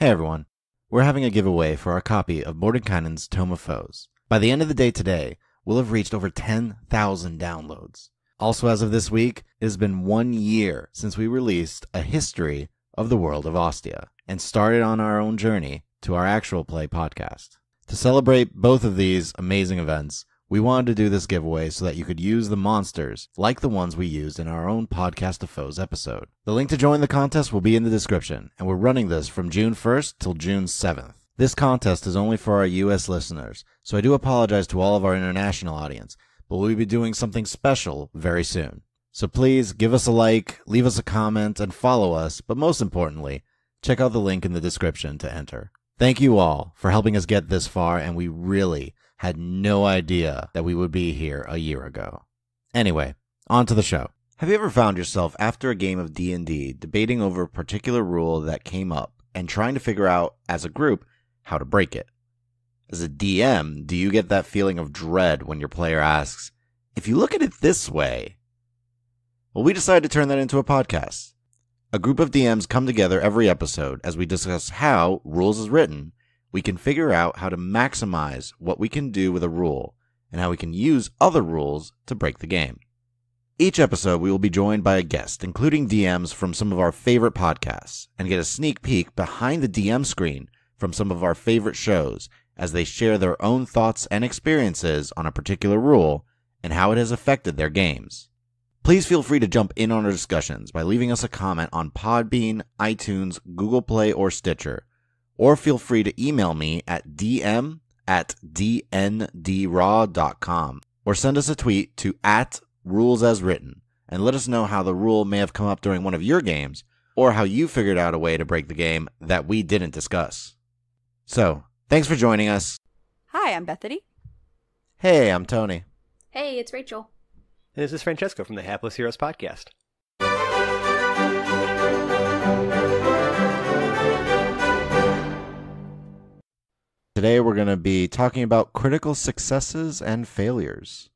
Hey everyone, we're having a giveaway for our copy of Mordenkainen's Tome of Foes. By the end of the day today, we'll have reached over 10,000 downloads. Also, as of this week, it has been 1 year since we released a history of the world of Ostia and started on our own journey to our actual play podcast. To celebrate both of these amazing events, we wanted to do this giveaway so that you could use the monsters like the ones we used in our own Podcast of Foes episode. The link to join the contest will be in the description, and we're running this from June 1st till June 7th. This contest is only for our US listeners, so I do apologize to all of our international audience, but we'll be doing something special very soon. So please give us a like, leave us a comment, and follow us, but most importantly, check out the link in the description to enter. Thank you all for helping us get this far, and we really had no idea that we would be here a year ago. Anyway, on to the show. Have you ever found yourself after a game of D&D debating over a particular rule that came up and trying to figure out, as a group, how to break it? As a DM, do you get that feeling of dread when your player asks, "If you look at it this way?" Well, we decided to turn that into a podcast. A group of DMs come together every episode as we discuss how, rules as written, we can figure out how to maximize what we can do with a rule and how we can use other rules to break the game. Each episode, we will be joined by a guest, including DMs from some of our favorite podcasts, and get a sneak peek behind the DM screen from some of our favorite shows as they share their own thoughts and experiences on a particular rule and how it has affected their games. Please feel free to jump in on our discussions by leaving us a comment on Podbean, iTunes, Google Play, or Stitcher, or feel free to email me at dm@dndraw.com, or send us a tweet to @rulesaswritten and let us know how the rule may have come up during one of your games, or how you figured out a way to break the game that we didn't discuss. So, thanks for joining us. Hi, I'm Bethany. Hey, I'm Tony. Hey, it's Rachel. And this is Francesco from the Hapless Heroes podcast. Today we're going to be talking about critical successes and failures.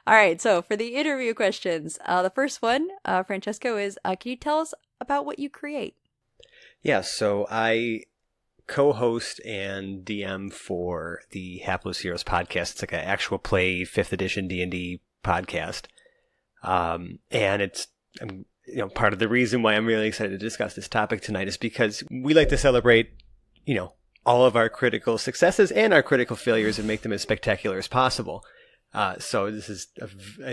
All right, so for the interview questions, the first one, Francesco, is can you tell us about what you create? Yeah, so I co-host and DM for the Hapless Heroes podcast. It's like an actual play 5th edition D&D podcast. And it's part of the reason why I'm really excited to discuss this topic tonight is because we like to celebrate, all of our critical successes and our critical failures and make them as spectacular as possible. So this is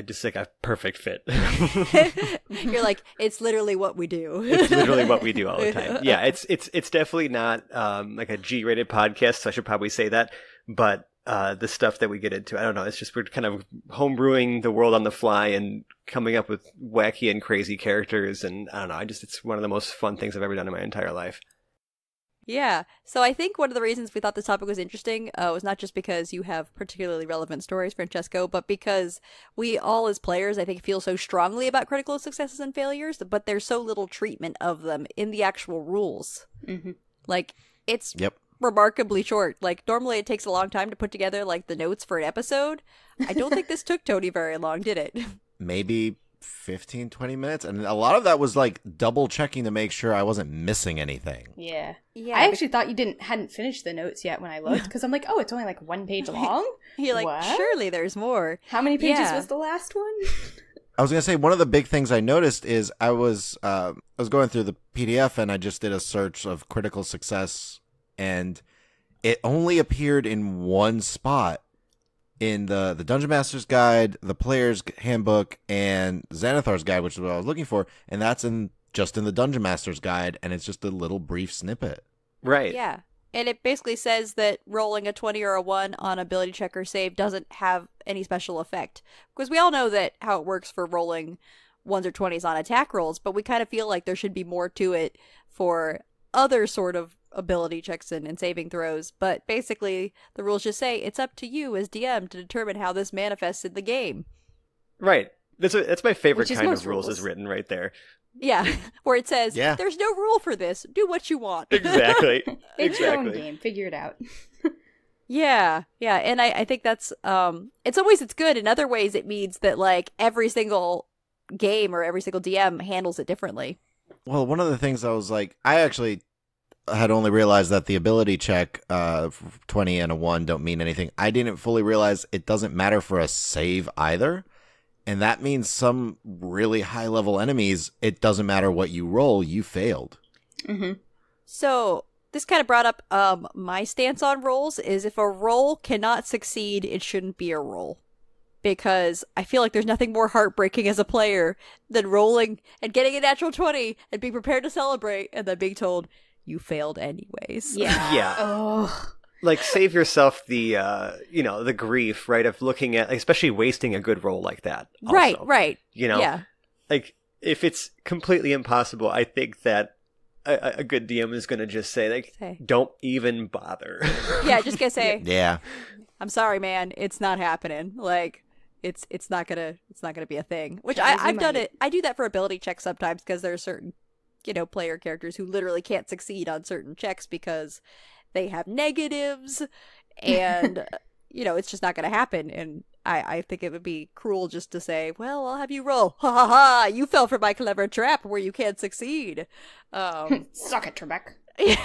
just like a perfect fit. You're like, it's literally what we do. It's literally what we do all the time. Yeah, it's definitely not like a G-rated podcast, so I should probably say that. But the stuff that we get into, I don't know, it's just we're kind of homebrewing the world on the fly and coming up with wacky and crazy characters. And I don't know, it's one of the most fun things I've ever done in my entire life. Yeah, so I think one of the reasons we thought this topic was interesting was not just because you have particularly relevant stories, Francesco, but because we all as players, I think, feel so strongly about critical successes and failures, but there's so little treatment of them in the actual rules. Mm-hmm. Like, it's remarkably short. Like, normally it takes a long time to put together, like, the notes for an episode. I don't think this took Tony very long, did it? Maybe 15, 20 minutes. And a lot of that was like double checking to make sure I wasn't missing anything. Yeah. I actually thought you hadn't finished the notes yet when I looked, because I'm like, oh, it's only like 1 page long? You're like, what? Surely there's more. How many pages was the last one? I was going to say, one of the big things I noticed is I was going through the PDF and I just did a search of critical success, and it only appeared in one spot in the Dungeon Master's Guide, the Player's Handbook, and Xanathar's Guide, which is what I was looking for, and that's just in the Dungeon Master's Guide, and it's just a little brief snippet. Right. Yeah. And it basically says that rolling a 20 or a 1 on ability check or save doesn't have any special effect. Because we all know that how it works for rolling 1s or 20s on attack rolls, but we kind of feel like there should be more to it for other sort of ability checks and saving throws. But basically, the rules just say it's up to you as DM to determine how this manifests in the game. Right. That's my favorite kind of rules is written right there. Yeah, where it says, there's no rule for this. Do what you want. Exactly. It's your own game. Figure it out. Yeah, and I think that's, it's good. In other ways, it means that, like, every single game or every single DM handles it differently. Well, one of the things I was like, I had only realized that the ability check, 20 and a 1 don't mean anything. I didn't fully realize it doesn't matter for a save either. And that means some really high level enemies, it doesn't matter what you roll, you failed. Mm-hmm. So this kind of brought up my stance on rolls is if a roll cannot succeed, it shouldn't be a roll. Because I feel like there's nothing more heartbreaking as a player than rolling and getting a natural 20 and being prepared to celebrate and then being told, you failed anyways. Yeah. Yeah. Oh. Like, save yourself the, the grief, right, of looking at, especially wasting a good roll like that. Also. Right. Yeah. Like, if it's completely impossible, I think that a good DM is going to just say, like, don't even bother. Yeah, just gonna say, Yeah. I'm sorry, man, it's not happening. Like, it's not gonna be a thing. Which I've done it. I do that for ability checks sometimes because there are certain, player characters who literally can't succeed on certain checks because they have negatives, and it's just not gonna happen. And I think it would be cruel just to say, well, I'll have you roll. Ha ha ha! You fell for my clever trap where you can't succeed. Suck it, Trebek. Yeah,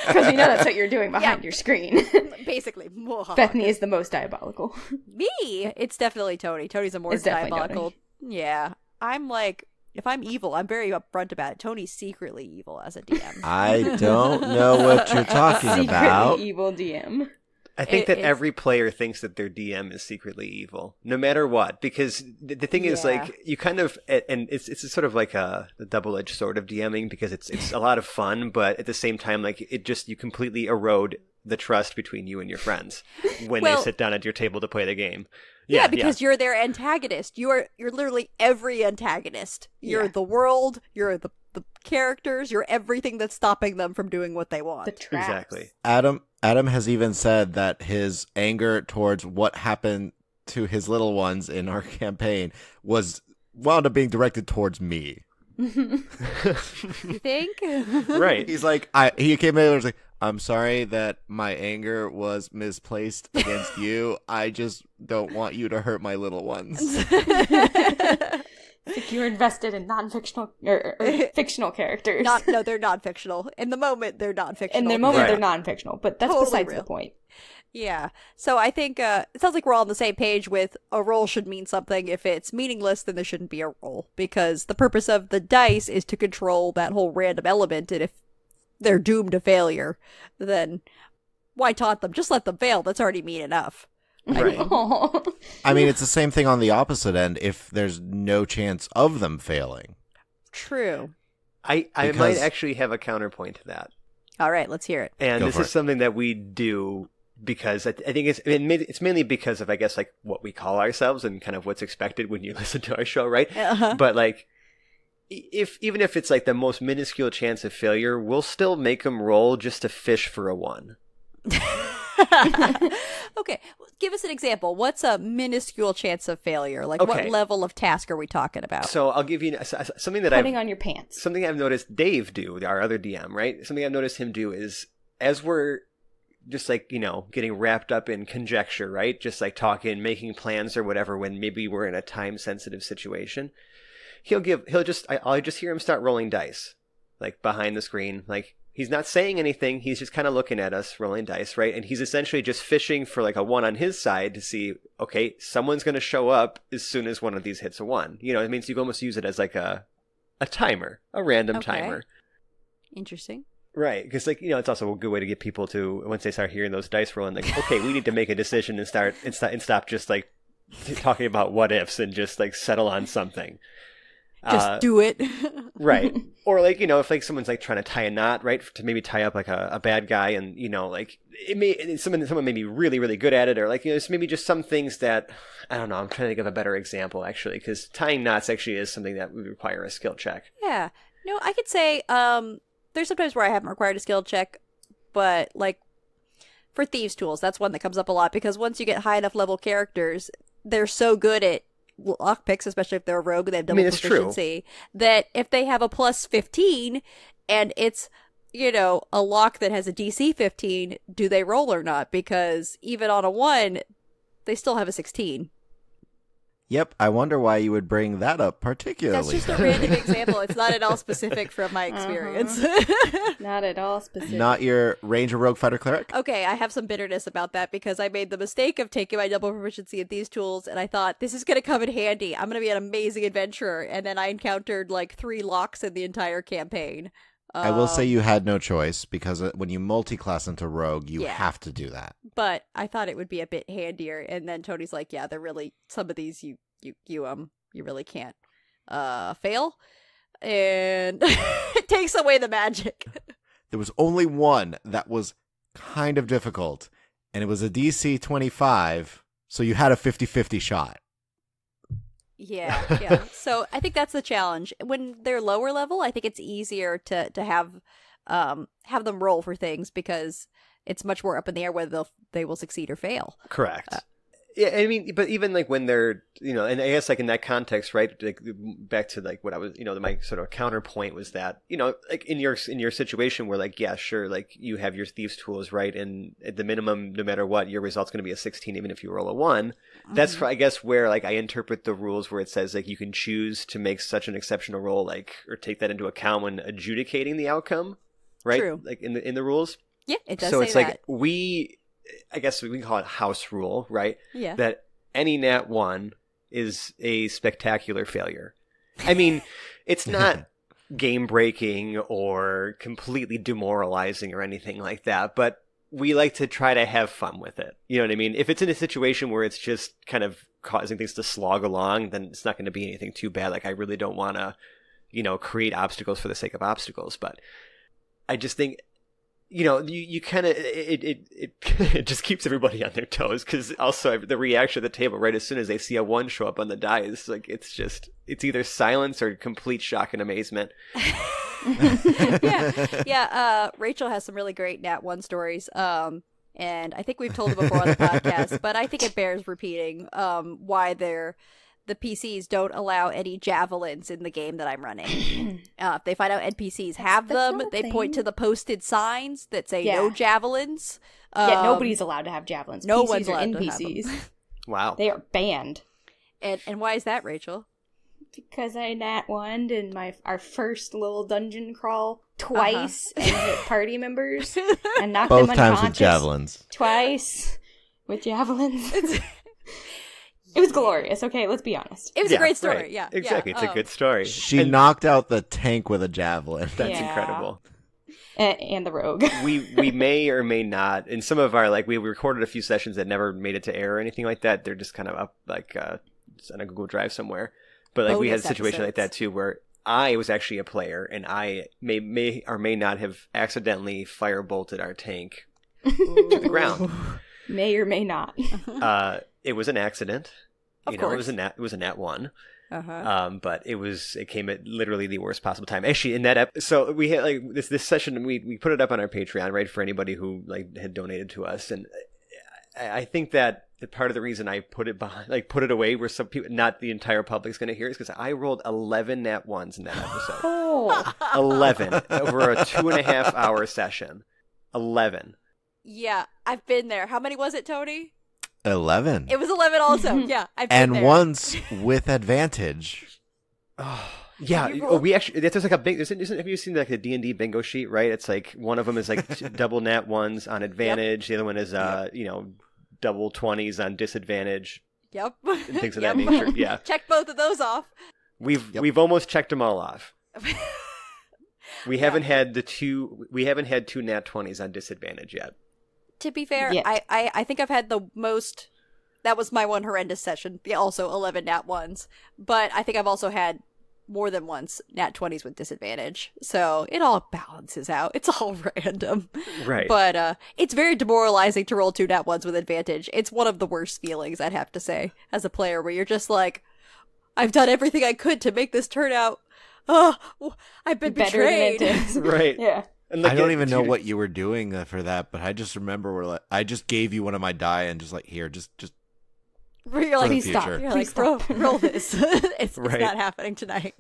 Because you know that's what you're doing behind your screen. basically. Bethany is the most diabolical. Me? It's definitely Tony. Tony's a more It's definitely diabolical. Yeah. I'm like, if I'm evil, I'm very upfront about it. Tony's secretly evil as a DM. I don't know what you're talking about. Secretly evil DM. I think that every player thinks that their DM is secretly evil, no matter what. Because the thing is, like, you kind of, and it's sort of like the double-edged sword of DMing, because it's a lot of fun, but at the same time, like, you completely erode the trust between you and your friends when they sit down at your table to play the game. Yeah, because you're their antagonist. You're literally every antagonist. You're the world. You're the characters. You're everything that's stopping them from doing what they want. The traps. Exactly. Adam has even said that his anger towards what happened to his little ones in our campaign wound up being directed towards me. You think? Right. He's like, he came in and was like, I'm sorry that my anger was misplaced against you. I just don't want you to hurt my little ones. Like you're invested in non-fictional or fictional characters. No, they're non-fictional. In the moment, they're non-fictional. In the moment, Right. they're non-fictional, but that's Totally besides real. the point. Yeah. So I think it sounds like we're all on the same page with a roll should mean something. If it's meaningless, then there shouldn't be a roll. Because the purpose of the dice is to control that whole random element. And if they're doomed to failure, then why taunt them? Just let them fail. That's already mean enough. Right. I mean, it's the same thing on the opposite end if there's no chance of them failing. True. I might actually have a counterpoint to that. All right, let's hear it. And Go this for is it. something that we do because I think it's mainly because of, I guess, like what we call ourselves and kind of what's expected when you listen to our show, right? Uh-huh. But like, even if it's like the most minuscule chance of failure, we'll still make them roll just to fish for a 1. Okay, give us an example. What's a minuscule chance of failure? Like, Okay. what level of task are we talking about? So I'll give you something that Putting on your pants. something I've noticed Dave do, our other DM, right? Something I've noticed him do is, as we're just like, getting wrapped up in conjecture, right? Just like talking, making plans or whatever, when maybe we're in a time sensitive situation, I'll just hear him start rolling dice, like behind the screen. Like, he's not saying anything. He's just kind of looking at us, rolling dice, right? And he's essentially just fishing for like a 1 on his side to see, okay, someone's going to show up as soon as one of these hits a 1. It means you almost use it as like a timer, a random Okay. timer. Interesting. Right, because like it's also a good way to get people to, once they start hearing those dice rolling, like, okay, we need to make a decision and stop just like talking about what ifs and just like settle on something. Just do it. Right. Or like, if like someone's like trying to tie a knot, right, to maybe tie up like a bad guy, and like someone may be really, really good at it, or like, it's maybe just some things that, I don't know, I'm trying to think of a better example actually, because tying knots actually is something that would require a skill check. Yeah. No, I could say there's sometimes where I haven't required a skill check, but like for Thieves' Tools, that's one that comes up a lot, because once you get high enough level characters, they're so good at lockpicks, especially if they're a rogue and they have double it's true. proficiency, that if they have a plus 15 and it's, a lock that has a DC 15, do they roll or not? Because even on a 1, they still have a 16. Yep, I wonder why you would bring that up particularly. That's just a random example. It's not at all specific from my experience. Not at all specific. Not your Ranger, Rogue, Fighter, Cleric? Okay, I have some bitterness about that because I made the mistake of taking my double proficiency in these tools, and I thought, this is going to come in handy. I'm going to be an amazing adventurer. And then I encountered like 3 locks in the entire campaign. I will say you had no choice because when you multi-class into Rogue, you Yeah. have to do that. But I thought it would be a bit handier, and then Tony's like, yeah, they're really, some of these you really can't fail, and it takes away the magic. There was only one that was kind of difficult, and it was a DC 25, so you had a 50-50 shot. Yeah. So I think that's the challenge. When they're lower level, I think it's easier to have them roll for things because it's much more up in the air whether they will succeed or fail. Correct. Yeah, I mean, but even like when they're, and I guess like in that context, right? Like back to like what I was, my sort of counterpoint was that, like in your situation where like, yeah, sure, like you have your thieves tools, right? And at the minimum, no matter what, your result's going to be a 16, even if you roll a 1. That's, I guess, where like I interpret the rules where it says like you can choose to make such an exceptional roll, like, or take that into account when adjudicating the outcome, right? True. Like in the rules. Yeah, it does So say it's that. like I guess we can call it house rule, right? Yeah. That any nat 1 is a spectacular failure. I mean, it's not game breaking or completely demoralizing or anything like that, but we like to try to have fun with it. You know what I mean? If it's in a situation where it's just kind of causing things to slog along, then it's not going to be anything too bad. Like I really don't want to, create obstacles for the sake of obstacles, but I just think you kind of it just keeps everybody on their toes because also the reaction at the table right as soon as they see a 1 show up on the die is like it's either silence or complete shock and amazement. Yeah. Rachel has some really great Nat 1 stories. And I think we've told it before on the podcast, but I think it bears repeating. Why the PCs don't allow any javelins in the game that I'm running. If they find out NPCs have them, they point to the posted signs that say no javelins. Yeah, nobody's allowed to have javelins. No PCs one's are allowed to have NPCs. them. Wow. They are banned. And why is that, Rachel? Because I nat 1'd in our first little dungeon crawl twice and hit party members and knocked Both them times unconscious. with javelins. Twice with javelins. It was glorious. Okay, let's be honest. It was a great story. Right. Yeah, exactly. Yeah. It's a good story. She knocked out the tank with a javelin. That's Yeah. incredible. And the rogue. we may or may not in some of our we recorded a few sessions that never made it to air or anything like that. They're just kind of up just on a Google Drive somewhere. But we had a situation like that too where I was actually a player and I may or may not have accidentally firebolted our tank to the ground. May or may not. It was an accident. Of course. It was a nat 1. Uh-huh. But it came at literally the worst possible time. Actually, in that so we had this session, we put it up on our Patreon, right, for anybody who had donated to us, and I think that part of the reason I put it behind, put it away, where some people, not the entire public's going to hear, is because I rolled 11 nat 1s in that episode. Oh. 11 over a 2.5 hour session. 11. Yeah, I've been there. How many was it, Tony? 11. It was 11 also. Yeah, I've been And there. once with advantage. Oh, yeah. You roll- We actually, there's like a big, have you seen like the D&D bingo sheet, right? It's like one of them is like double nat 1s on advantage. The other one is, double 20s on disadvantage. Yep. And things of that nature. Yeah. Check both of those off. We've almost checked them all off. We haven't had two nat 20s on disadvantage yet. To be fair, Yeah. I think I've had the most. That was my one horrendous session. Yeah, also 11 nat 1s. But I think I've also had more than once nat 20s with disadvantage. So it all balances out. It's all random. Right. But it's very demoralizing to roll 2 nat 1s with advantage. It's one of the worst feelings, I'd have to say, as a player, where you're just like, I've done everything I could to make this turn out. Oh, I've been Better than it betrayed. is. Right. Yeah. And I don't even know what you were doing for that, but I just remember I just gave you one of my die and just here, just Where you're like, For the Please stop. future. you're Please like, stop. roll this. It's Right. not happening tonight.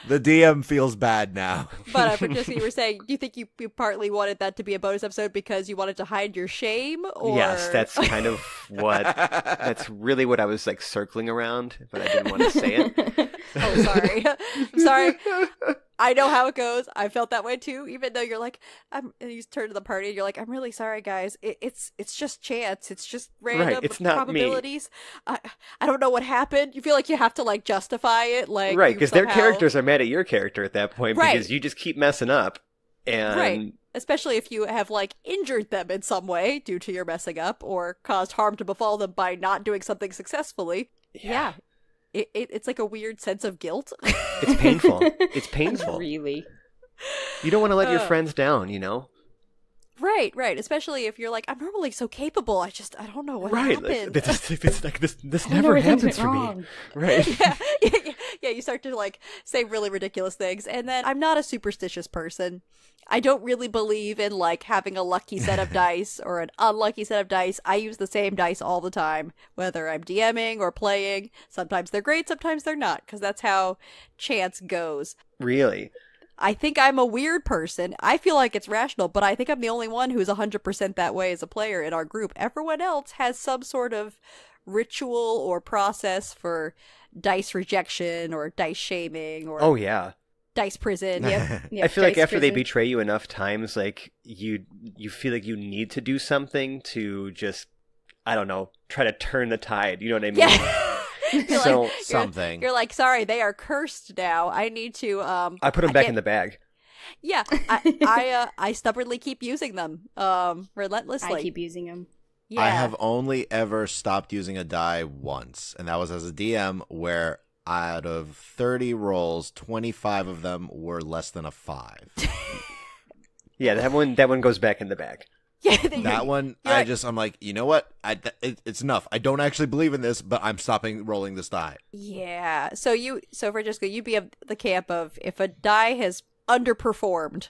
The DM feels bad now. But Francesco, you were saying, do you think you partly wanted that to be a bonus episode because you wanted to hide your shame? Or... Yes, that's kind of that's really what I was like circling around, but I didn't want to say it. Oh, sorry. I'm sorry. I know how it goes. I felt that way too, even though you're like, and you turn to the party and you're like, I'm really sorry, guys. It's just chance. It's just random Right, it's not probabilities. I don't know what happened. You feel like you have to like justify it, like right, because their somehow... characters are mad at your character at that point because you just keep messing up, and right. Especially if you have like injured them in some way due to your messing up or caused harm to befall them by not doing something successfully. Yeah. It's like a weird sense of guilt. It's painful. It's painful. Really. You don't want to let your friends down, you know? Right. Especially if you're like, I'm normally so capable. I don't know what happened. This never happens for me. Right. Yeah, you start to like say really ridiculous things. And then I'm not a superstitious person. I don't really believe in like having a lucky set of dice or an unlucky set of dice. I use the same dice all the time, whether I'm DMing or playing. Sometimes they're great, sometimes they're not, because that's how chance goes. Really? I think I'm a weird person. I feel like it's rational, but I think I'm the only one who's 100% that way as a player in our group. Everyone else has some sort of ritual or process for dice rejection or dice shaming or dice prison. Yep. I feel like after prison. they betray you enough times, like you feel like you need to do something to just, I don't know, try to turn the tide. You know what I mean? Yeah. So something. You're like, sorry, they are cursed now. I need to. I put them back in the bag. Yeah, I stubbornly keep using them. Relentlessly. I keep using them. Yeah. I have only ever stopped using a die once, and that was as a DM, where out of 30 rolls, 25 of them were less than a 5. Yeah, that one goes back in the bag. Yeah, that one, I'm like, you know what? It's enough. I don't actually believe in this, but I'm stopping rolling this die. Yeah. So Francesco, you'd be of the camp of if a die has underperformed,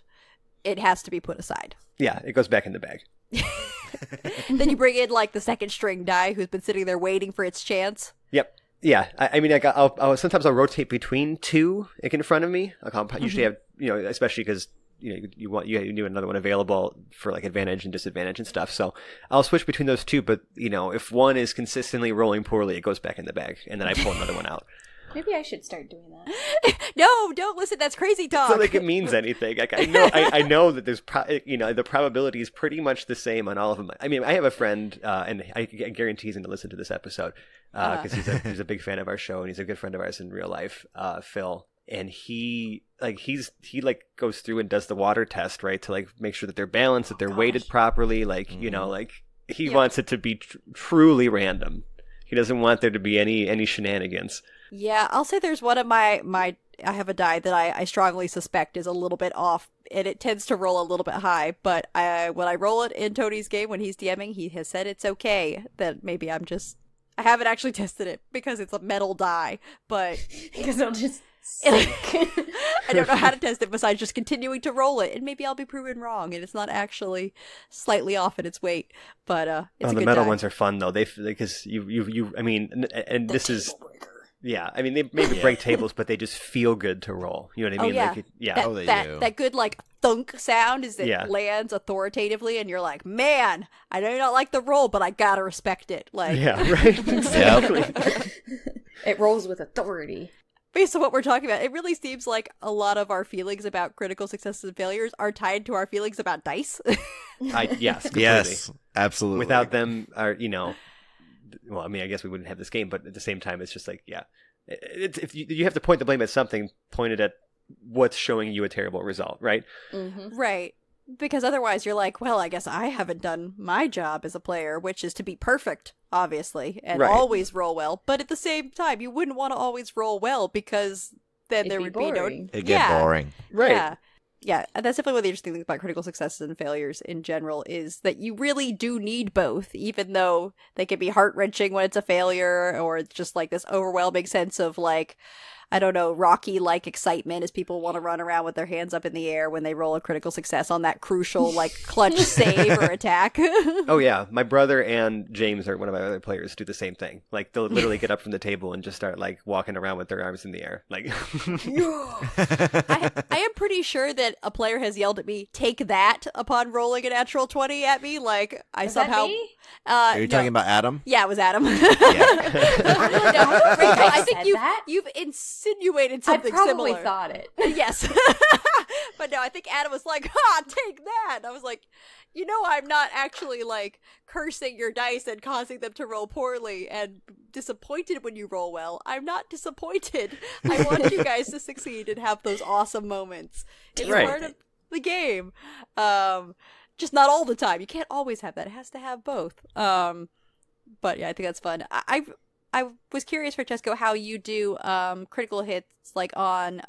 it has to be put aside. Yeah, it goes back in the bag. Then you bring in like the second string die who's been sitting there waiting for its chance. Yep. Yeah. I mean, like I'll sometimes I'll rotate between two in front of me. Like I'll usually have, especially because you need another one available for like advantage and disadvantage and stuff. So I'll switch between those two. But if one is consistently rolling poorly, it goes back in the bag, and then I pull another one out. Maybe I should start doing that. No, don't listen. That's crazy talk. It's not like it means anything. Like I know that there's the probability is pretty much the same on all of them. I mean, I have a friend, and I guarantee he's going to listen to this episode because he's a big fan of our show and he's a good friend of ours in real life, Phil. And he goes through and does the water test, right, to like make sure that they're balanced, that they're weighted properly. Like he wants it to be truly random. He doesn't want there to be any shenanigans. Yeah, I'll say there's one of my I have a die that I strongly suspect is a little bit off, and it tends to roll a little bit high, but when I roll it in Tony's game when he's DMing, he has said it's okay, that maybe I haven't actually tested it because it's a metal die, but because I'll just I don't know how to test it besides just continuing to roll it, and maybe I'll be proven wrong and it's not actually slightly off in its weight, but it's a the good metal die. ones are fun though. Because you I mean, and this is yeah, I mean, they maybe break tables, but they just feel good to roll. You know what I mean? Oh, yeah. Like yeah. They do. That good, like, thunk sound is it lands authoritatively, and you're like, man, I know you don't like the roll, but I gotta respect it. Like, yeah, right? Exactly. It rolls with authority. Based on what we're talking about, it really seems like a lot of our feelings about critical successes and failures are tied to our feelings about dice. Yes, completely. Yes, absolutely. Without them, well, I mean, I guess we wouldn't have this game, but at the same time, it's just like, yeah. If you have to point the blame at something, point it at what's showing you a terrible result, right? Mm-hmm. Right. Because otherwise you're like, well, I guess I haven't done my job as a player, which is to be perfect, obviously, and always roll well. But at the same time, you wouldn't want to always roll well because then there would be no... It'd get boring. Right. Yeah. Yeah, and that's definitely one of the interesting things about critical successes and failures in general is that you really do need both, even though they can be heart-wrenching when it's a failure, or it's just like this overwhelming sense of like, I don't know, Rocky-like excitement as people want to run around with their hands up in the air when they roll a critical success on that crucial, like, clutch save or attack. Oh, yeah. My brother and James, or one of my other players, do the same thing. Like, they'll literally get up from the table and just start, like, walking around with their arms in the air. Like, I am pretty sure that a player has yelled at me, "Take that," upon rolling a natural 20 at me. Like, I Was somehow... that me? Are you no. talking about Adam? Yeah, it was Adam. Yeah. Rachel, I think said you've, that? you've insinuated I something probably similar. thought it. Yes. But no, I think Adam was like, take that. And I was like, I'm not actually, like, cursing your dice and causing them to roll poorly and disappointed when you roll well. I'm not disappointed. I want you guys to succeed and have those awesome moments. It's Right. part of the game. Just not all the time. You can't always have that. It has to have both. But yeah, I think that's fun. I was curious, Francesco, how you do critical hits, like, on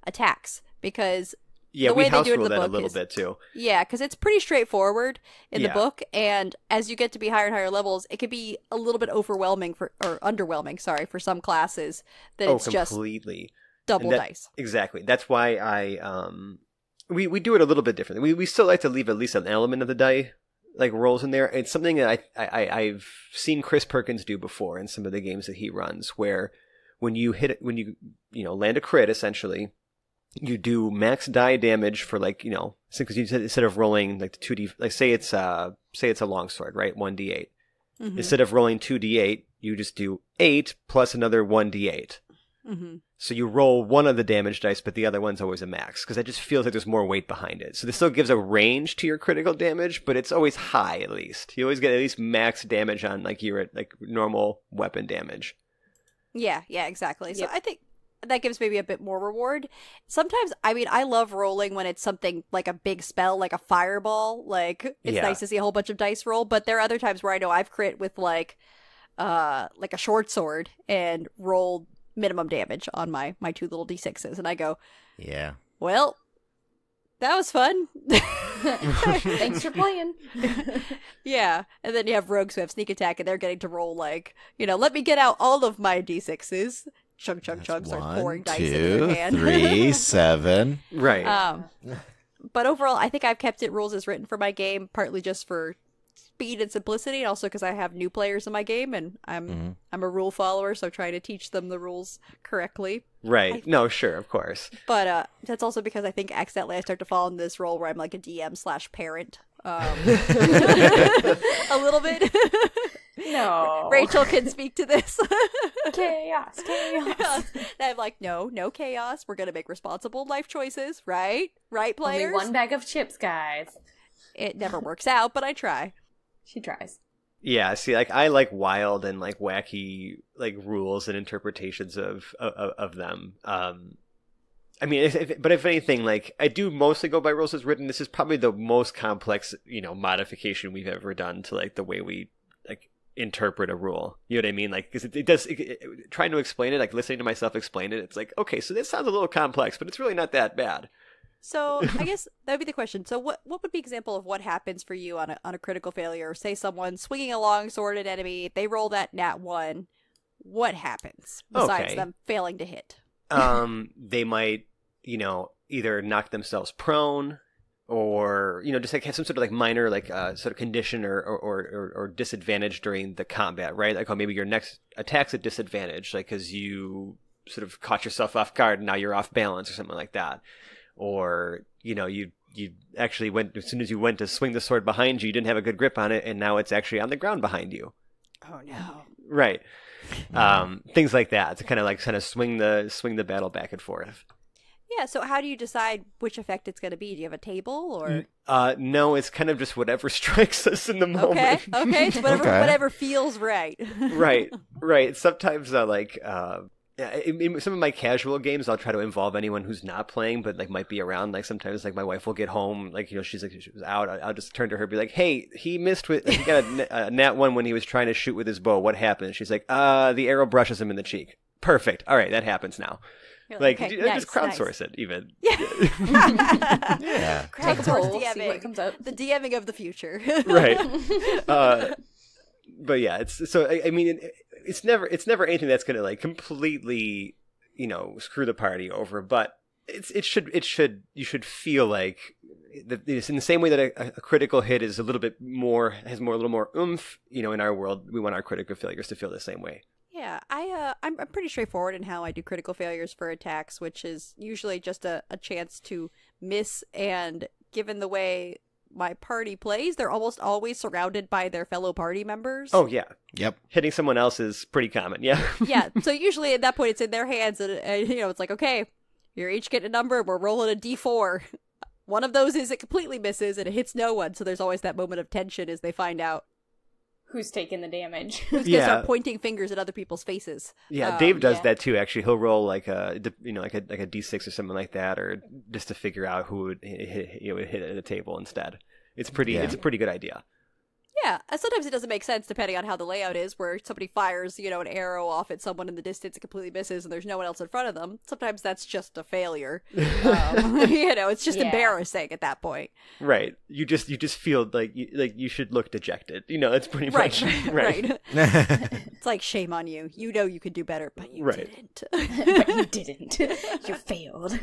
attacks, because yeah, the we way they house do it in rule the that a book little is- bit, too. yeah, because it's pretty straightforward in the Yeah. book, and as you get to be higher and higher levels, it can be a little bit overwhelming underwhelming, sorry, for some classes that it's just Completely. double And that- dice. Exactly. That's why we do it a little bit differently. We still like to leave at least an element of the die, like, rolls in there. It's something that I've seen Chris Perkins do before in some of the games that he runs, where when you land a crit, essentially, you do max die damage for, like, because instead of rolling like the 2d, like, say it's a longsword, right, 1d8. Mhm. Instead of rolling 2d8, you just do 8 plus another 1d8. Mhm. So you roll one of the damage dice, but the other one's always a max, because it just feels like there's more weight behind it. So this still gives a range to your critical damage, but it's always high, at least. You always get at least max damage on, like, your, like, normal weapon damage. Yeah, exactly. So Yep. I think that gives maybe a bit more reward. Sometimes, I mean, I love rolling when it's something like a big spell, like a fireball. Like, it's Yeah. nice to see a whole bunch of dice roll, but there are other times where I know I've crit with, like a short sword and rolled minimum damage on my 2 little d6s, and I go, Yeah. well, that was fun. Thanks for playing. Yeah, and then you have rogues who have sneak attack, and they're getting to roll, like, let me get out all of my d6s. Chug, chug, chug, start pouring dice into their 1, hand. 2, 3, 7. Right. But overall, I think I've kept it rules as written for my game, partly just for speed and simplicity, and also because I have new players in my game, and I'm a rule follower, so trying to teach them the rules correctly. Right. No, sure, of course. But that's also because I think accidentally I start to fall in this role where I'm like a DM/parent. A little bit. No. Rachel can speak to this. Chaos. And I'm like, no chaos. We're gonna make responsible life choices, right? Right, players? Only one bag of chips, guys. It never works out, but I try. She tries. Yeah, see, like, I like wild and, like, wacky, like, rules and interpretations of them. I mean, if anything, like, I do mostly go by rules as written. This is probably the most complex, modification we've ever done to, like, the way we, like, interpret a rule. You know what I mean? Like, because it does, trying to explain it, like, listening to myself explain it, it's like, okay, so this sounds a little complex, but it's really not that bad. So I guess that would be the question. So what would be an example of what happens for you on a critical failure? Say someone swinging a longsword at enemy, they roll that nat 1. What happens besides Okay. them failing to hit? They might, either knock themselves prone, or just like have some sort of, like, minor, like, sort of condition or disadvantage during the combat, right? Like, oh, maybe your next attack's at disadvantage, like, because you sort of caught yourself off guard and now you're off balance or something like that. Or, you actually went, as soon as you went to swing the sword behind you, you didn't have a good grip on it, and now it's actually on the ground behind you. Oh no. Right. Things like that to kind of swing the battle back and forth. Yeah, so how do you decide which effect it's going to be? Do you have a table or? No, it's kind of just whatever strikes us in the moment. Okay, it's whatever feels right. Right. Sometimes in some of my casual games, I'll try to involve anyone who's not playing, but, like, might be around. Like, sometimes, like, my wife will get home, like, she's like, she was out. I'll just turn to her and be like, hey, he missed with, he got a nat 1 when he was trying to shoot with his bow. What happened? She's like, the arrow brushes him in the cheek. Perfect. All right, that happens now. You're Like, okay, just crowdsource it, even. Yeah. Yeah. Crowdsource See what DMing. comes up. The DMing of the future. Right. But yeah, it's so. I mean, it's never anything that's going to, like, completely screw the party over, but you should feel like it's in the same way that a critical hit is a little more oomph. In our world, we want our critical failures to feel the same way. Yeah, I'm pretty straightforward in how I do critical failures for attacks, which is usually just a chance to miss, and given the way my party plays, they're almost always surrounded by their fellow party members. Oh, yeah. Yep. Hitting someone else is pretty common, yeah. Yeah, so usually at that point it's in their hands, and it's like, okay, you're each getting a number, we're rolling a d4. One of those is it completely misses, and it hits no one, so there's always that moment of tension as they find out who's taking the damage. who's going to start pointing fingers at other people's faces. Yeah, Dave does that too, actually. He'll roll like a d6 or something like that, or just to figure out who would hit at the table instead. It's a pretty good idea. Yeah, and sometimes it doesn't make sense depending on how the layout is, where somebody fires, an arrow off at someone in the distance, it completely misses, and there's no one else in front of them. Sometimes that's just a failure. It's just embarrassing at that point. Right. You just feel like you should look dejected. It's pretty much right. It's like, shame on you. You know you could do better, but you didn't. But you didn't. You failed.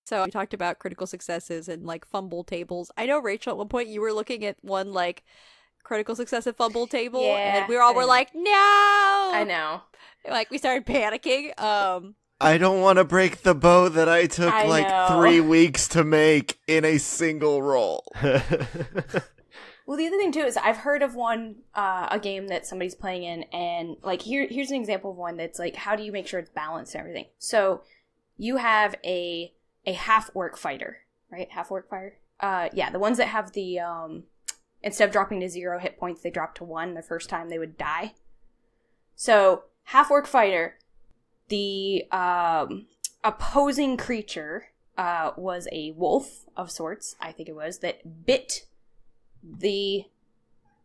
So we talked about critical successes and like fumble tables. I know, Rachel, at one point you were looking at one like critical success at fumble table, and we were like, no! I know. Like, we started panicking. I don't want to break the bow that I took 3 weeks to make in a single roll. Well, the other thing, too, is I've heard of a game that somebody's playing in, and, like, here's an example of one that's, like, how do you make sure it's balanced and everything? So, you have a half-orc fighter, right? Half-orc fighter? The ones that have the, instead of dropping to 0 hit points, they drop to 1 the first time they would die. So, half-orc fighter, the opposing creature was a wolf of sorts, I think it was, that bit the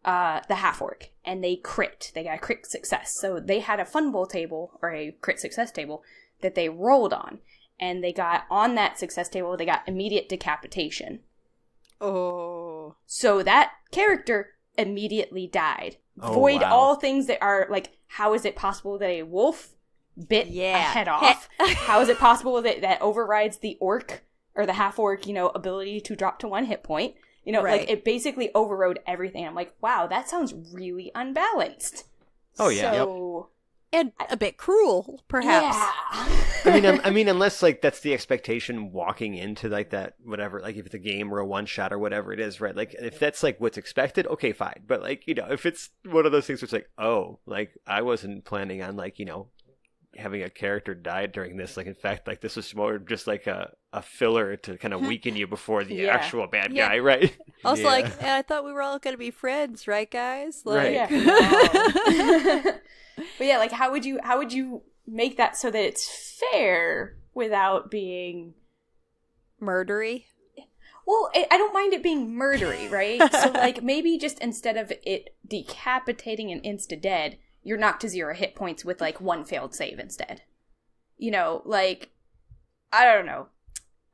half-orc, and they crit. They got a crit success. So they had a fumble table, or a crit success table, that they rolled on. And they got, on that success table, they got immediate decapitation. Oh. So that character immediately died. Oh, Void wow. all things that are, like, how is it possible that a wolf bit a head off? How is it possible that overrides the orc, or the half-orc, ability to drop to 1 hit point? Like, it basically overrode everything. I'm like, wow, that sounds really unbalanced. Oh, yeah. So... And a bit cruel, perhaps. Yeah. I mean, unless like that's the expectation walking into like that, whatever, like if it's a game or a one shot or whatever it is, right? Like if that's like what's expected, okay, fine. But like, if it's one of those things where it's like, oh, like I wasn't planning on like, having a character die during this. Like, in fact, like this was more just like a filler to kind of weaken you before the actual bad guy, right? I was like, I thought we were all going to be friends, right, guys? Like... Right. Yeah. But yeah, like how would you make that so that it's fair without being murdery? Well, I don't mind it being murdery, right? So like maybe just instead of it decapitating and insta-dead, you're knocked to 0 hit points with like 1 failed save instead. Like, I don't know.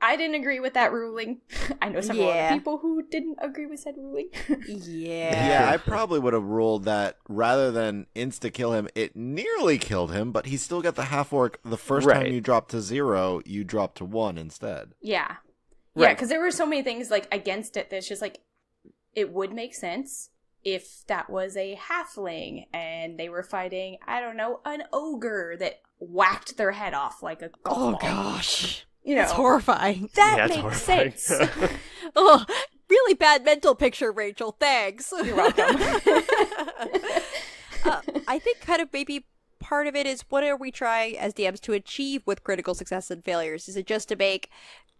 I didn't agree with that ruling. I know several other people who didn't agree with said ruling. Yeah, I probably would have ruled that rather than insta-kill him, it nearly killed him, but he still got the half-orc. The first time you drop to 0, you drop to 1 instead. Yeah. Yeah, because there were so many things, like, against it that's just, like, it would make sense if that was a halfling and they were fighting, I don't know, an ogre that whacked their head off like a golf ball. Oh, gosh. It's horrifying. That makes sense. Oh, really bad mental picture, Rachel. Thanks. You're welcome. I think kind of maybe part of it is what are we trying as DMs to achieve with critical success and failures? Is it just to make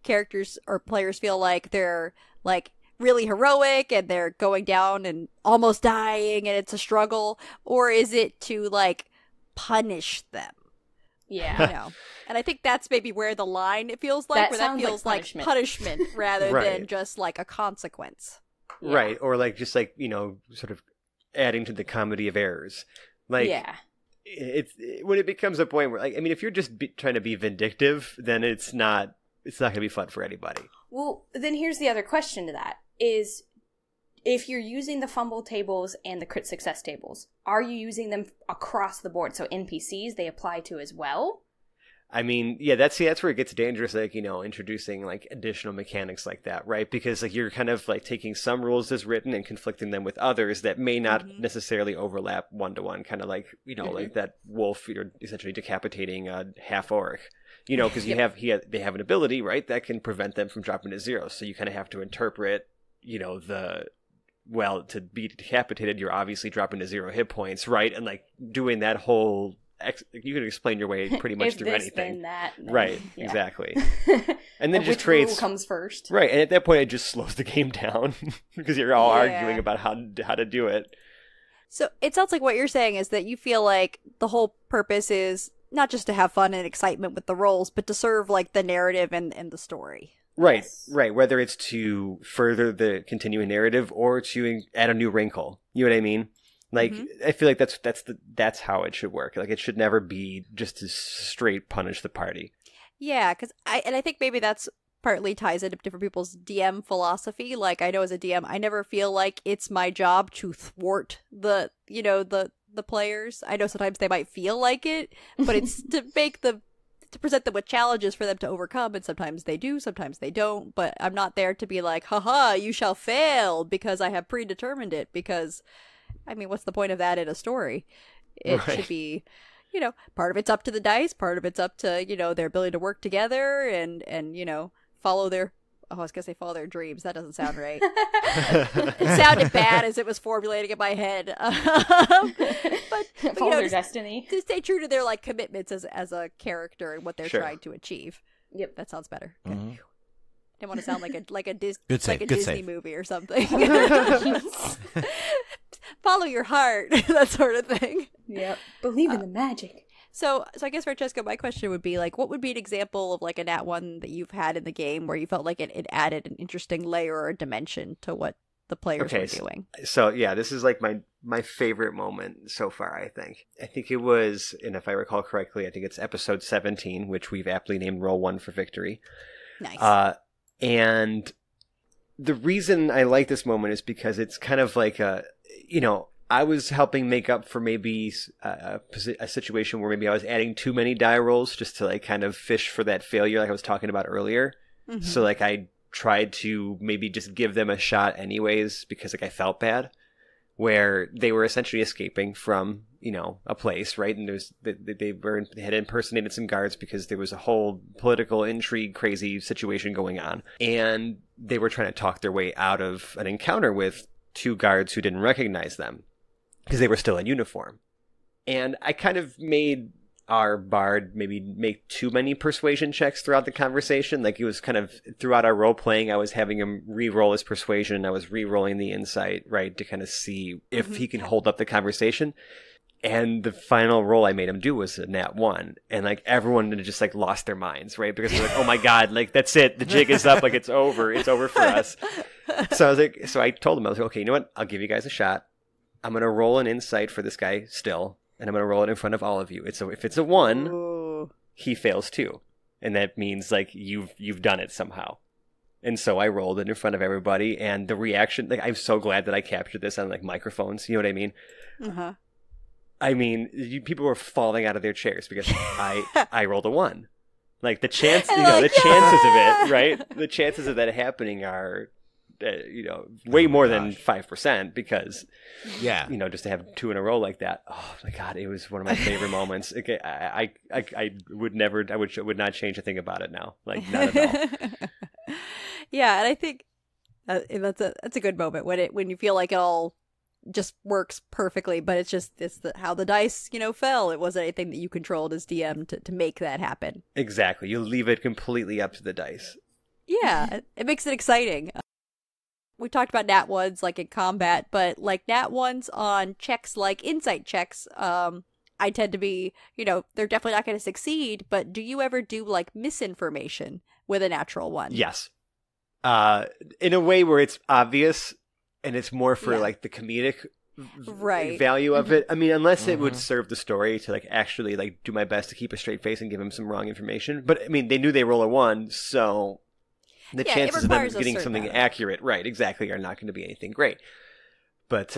characters or players feel like they're like really heroic and they're going down and almost dying and it's a struggle? Or is it to like punish them? Yeah. And I think that's maybe where the line, it feels like, where that feels like punishment rather than just like a consequence. Yeah. Right. Or like just like, sort of adding to the comedy of errors. Like, it's when it becomes a point where, like, I mean, if you're just trying to be vindictive, then it's not going to be fun for anybody. Well, then here's the other question to that is, if you're using the fumble tables and the crit success tables, are you using them across the board? So NPCs they apply to as well? I mean, yeah, that's where it gets dangerous, like, introducing like additional mechanics like that, right? Because like you're kind of like taking some rules as written and conflicting them with others that may not necessarily overlap one to one, kind of like, like that wolf, you're essentially decapitating a half orc, because they have an ability, right, that can prevent them from dropping to zero. So you kind of have to interpret, to be decapitated, you're obviously dropping to 0 hit points, right? And like doing that whole you can explain your way pretty much through anything. Then, right, yeah. Exactly. And then it just trades comes first. Right, and at that point it just slows the game down because you're all arguing about how to do it. So it sounds like what you're saying is that you feel like the whole purpose is not just to have fun and excitement with the rolls, but to serve like the narrative and the story. Right, yes. Right. Whether it's to further the continuing narrative or to add a new wrinkle. You know what I mean? Like, I feel like that's how it should work. Like, it should never be just to straight punish the party. Yeah, because I think maybe that's partly ties into different people's DM philosophy. Like, I know as a DM, I never feel like it's my job to thwart the players. I know sometimes they might feel like it, but it's to present them with challenges for them to overcome, and sometimes they do, sometimes they don't, but I'm not there to be like, haha, you shall fail, because I have predetermined it, because... I mean, what's the point of that in a story? It should be, part of it's up to the dice, part of it's up to, their ability to work together and follow their, I was going to say follow their dreams. That doesn't sound right. It sounded bad as it was formulating in my head. But follow their destiny. To stay true to their, like, commitments as a character and what they're trying to achieve. Yep. That sounds better. Mm-hmm. Didn't want to sound like a Disney save. Movie or something. Follow your heart, that sort of thing. Yep. Believe in the magic. So I guess, Francesco, my question would be, like, what would be an example of, like, a Nat 1 that you've had in the game where you felt like it added an interesting layer or dimension to what the players were doing? So, yeah, this is, like, my favorite moment so far, I think. I think it was, and if I recall correctly, I think it's episode 17, which we've aptly named Roll 1 for Victory. Nice. And the reason I like this moment is because it's kind of like I was helping make up for maybe a situation where maybe I was adding too many die rolls just to like kind of fish for that failure like I was talking about earlier. Mm-hmm. So like I tried to maybe just give them a shot anyways because like I felt bad, where they were essentially escaping from a place, right? And they had impersonated some guards because there was a whole political intrigue, crazy situation going on, and they were trying to talk their way out of an encounter with 2 guards who didn't recognize them because they were still in uniform. And I kind of made our bard maybe make too many persuasion checks throughout the conversation. Like, it was kind of throughout our role playing, I was having him re-roll his persuasion. I was re-rolling the insight, right, to kind of see if he can hold up the conversation. And the final roll I made him do was a nat 1. And like everyone just like lost their minds, right? Because they're like, oh my God, like that's it. The jig is up. Like it's over. It's over for us. So I was like, I told him, I was like, okay, you know what? I'll give you guys a shot. I'm going to roll an insight for this guy still. And I'm going to roll it in front of all of you. If it's a 1, Ooh. He fails too. And that means like you've done it somehow. And so I rolled it in front of everybody. And the reaction, like I'm so glad that I captured this on like microphones. You know what I mean? Uh-huh. I mean, people were falling out of their chairs because I rolled a 1. Like the chance, the chances of it, right? The chances of that happening are, way more than 5% because, just to have 2 in a row like that. Oh my God, it was one of my favorite moments. Okay, I would not change a thing about it now. Like not at all. Yeah, and I think that's a good moment when you feel like it all just works perfectly, but it's how the dice fell. It wasn't anything that you controlled as DM to make that happen. Exactly, you leave it completely up to the dice. Yeah, it makes it exciting. We talked about nat 1s like in combat, but like nat 1s on checks like insight checks, I tend to be, they're definitely not going to succeed, but do you ever do like misinformation with a natural 1? Yes. In a way where it's obvious and it's more for like the comedic value of it. I mean, unless it would serve the story to like actually like do my best to keep a straight face and give him some wrong information. But I mean, they knew they roll a 1, so the chances of them getting something accurate, right, exactly, are not going to be anything great. But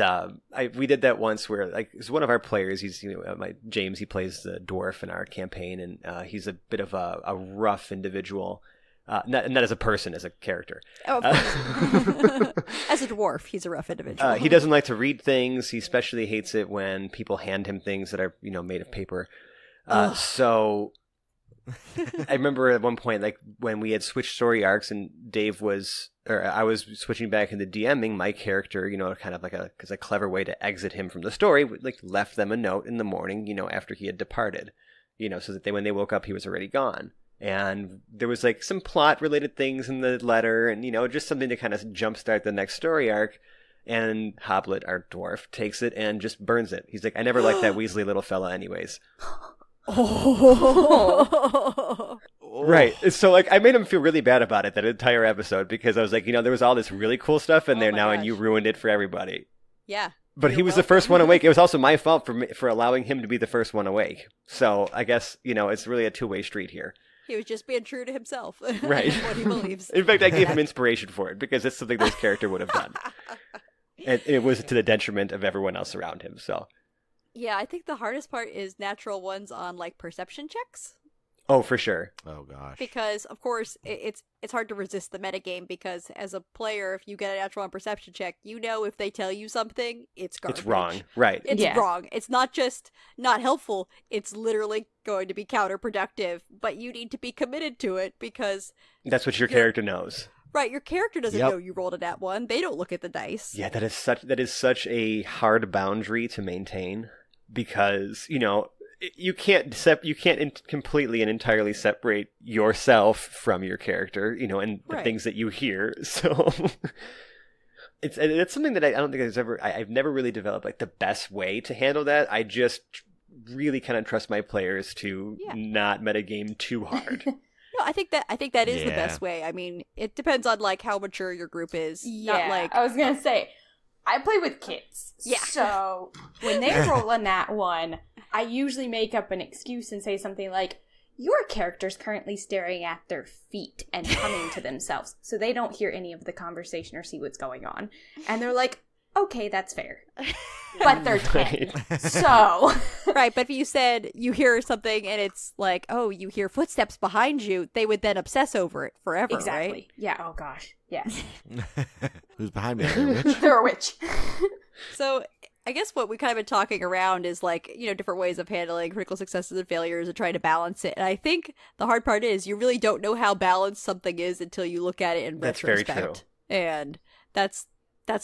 we did that once where, like, it was one of our players. He's, James. He plays the dwarf in our campaign, and he's a bit of a rough individual. Not as a person, as a character. Oh, as a dwarf, he's a rough individual. He doesn't like to read things. He especially hates it when people hand him things that are, made of paper. So I remember at one point, like, when we had switched story arcs and I was switching back into DMing, my character, kind of like a clever way to exit him from the story, like, left them a note in the morning, after he had departed, so that when they woke up, he was already gone. And there was, like, some plot related things in the letter and, just something to kind of jumpstart the next story arc. And Hoblet, our dwarf, takes it and just burns it. He's like, I never liked that Weasley little fella anyways. Oh. Right. So, like, I made him feel really bad about it that entire episode because I was like, there was all this really cool stuff in there now and you ruined it for everybody. Yeah. But he was the first one awake. It was also my fault for allowing him to be the first one awake. So I guess, it's really a two-way street here. He was just being true to himself. Right. What he believes. In fact, I gave him inspiration for it because it's something this character would have done. And it was to the detriment of everyone else around him, so. Yeah, I think the hardest part is natural ones on, like, perception checks. Oh, for sure. Oh, gosh. Because, of course, it's hard to resist the metagame because as a player, if you get a natural on perception check, if they tell you something, it's garbage. It's wrong. Right. It's wrong. It's not just not helpful. It's literally going to be counterproductive, but you need to be committed to it because... That's what your character knows. Right, your character doesn't know you rolled a nat one. They don't look at the dice. Yeah, that is such a hard boundary to maintain because, you can't completely and entirely separate yourself from your character, and the things that you hear. So it's something that I don't think I've never really developed like the best way to handle that. I just really kind of trust my players to not metagame too hard. No, I think that is the best way. I mean, it depends on like how mature your group is. Yeah, not like... I was gonna say, I play with kids. Yeah. So when they roll a nat one, I usually make up an excuse and say something like, your character's currently staring at their feet and humming to themselves, so they don't hear any of the conversation or see what's going on. And they're like, okay, that's fair. But they're 10. So. Right, but if you said you hear something and it's like, oh, you hear footsteps behind you, they would then obsess over it forever, exactly. Right? Yeah, oh gosh. Yes. Who's behind me? They're a witch? They're a witch. So I guess what we kind of been talking around is like, different ways of handling critical successes and failures and trying to balance it. And I think the hard part is you really don't know how balanced something is until you look at it in retrospect. Very true. And that's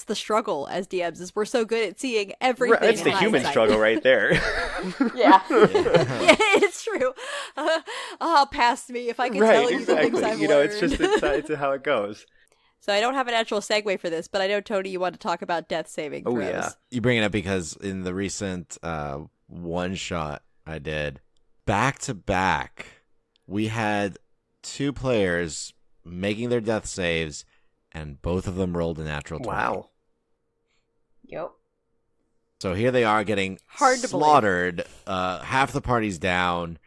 the struggle as DMs is we're so good at seeing everything. Right, that's the human struggle right there. Yeah. Yeah, it's true. Past me if I can tell you the things I've learned. It's how it goes. So I don't have an actual segue for this, but I know, Tony, you want to talk about death saving throws. Oh, yeah. You bring it up because in the recent one-shot I did, back-to-back, we had two players making their death saves, and both of them rolled a natural 20. Wow. Yep. So here they are getting slaughtered. Half the party's down,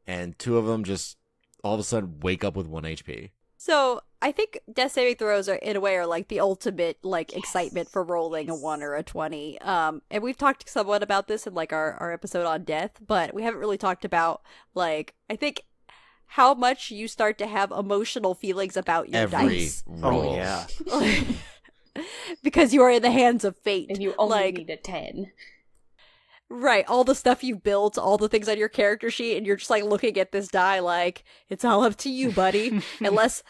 and two of them just all of a sudden wake up with 1 HP. So I think death saving throws are in a way are like the ultimate like excitement for rolling a 1 or a 20. And we've talked somewhat about this in like our episode on death, but we haven't really talked about like I think how much you start to have emotional feelings about your dice. Roll. Oh yeah. Because you are in the hands of fate. And you only need a 10. Right, all the stuff you've built, all the things on your character sheet, and you're just like looking at this die like, it's all up to you, buddy. Unless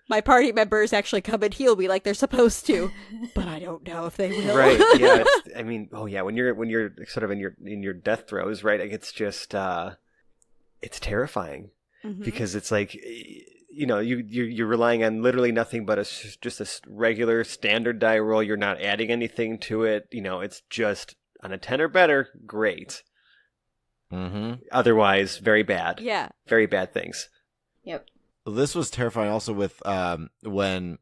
my party members actually come and heal me like they're supposed to. But I don't know if they will. Right, yeah. When you're sort of in your death throes, right, like it's just it's terrifying. Mm-hmm. Because it's like you're relying on literally nothing but just a regular standard die roll. You're not adding anything to it. It's just on a 10 or better, great. Mm-hmm. Otherwise, very bad. Yeah. Very bad things. Yep. This was terrifying also with when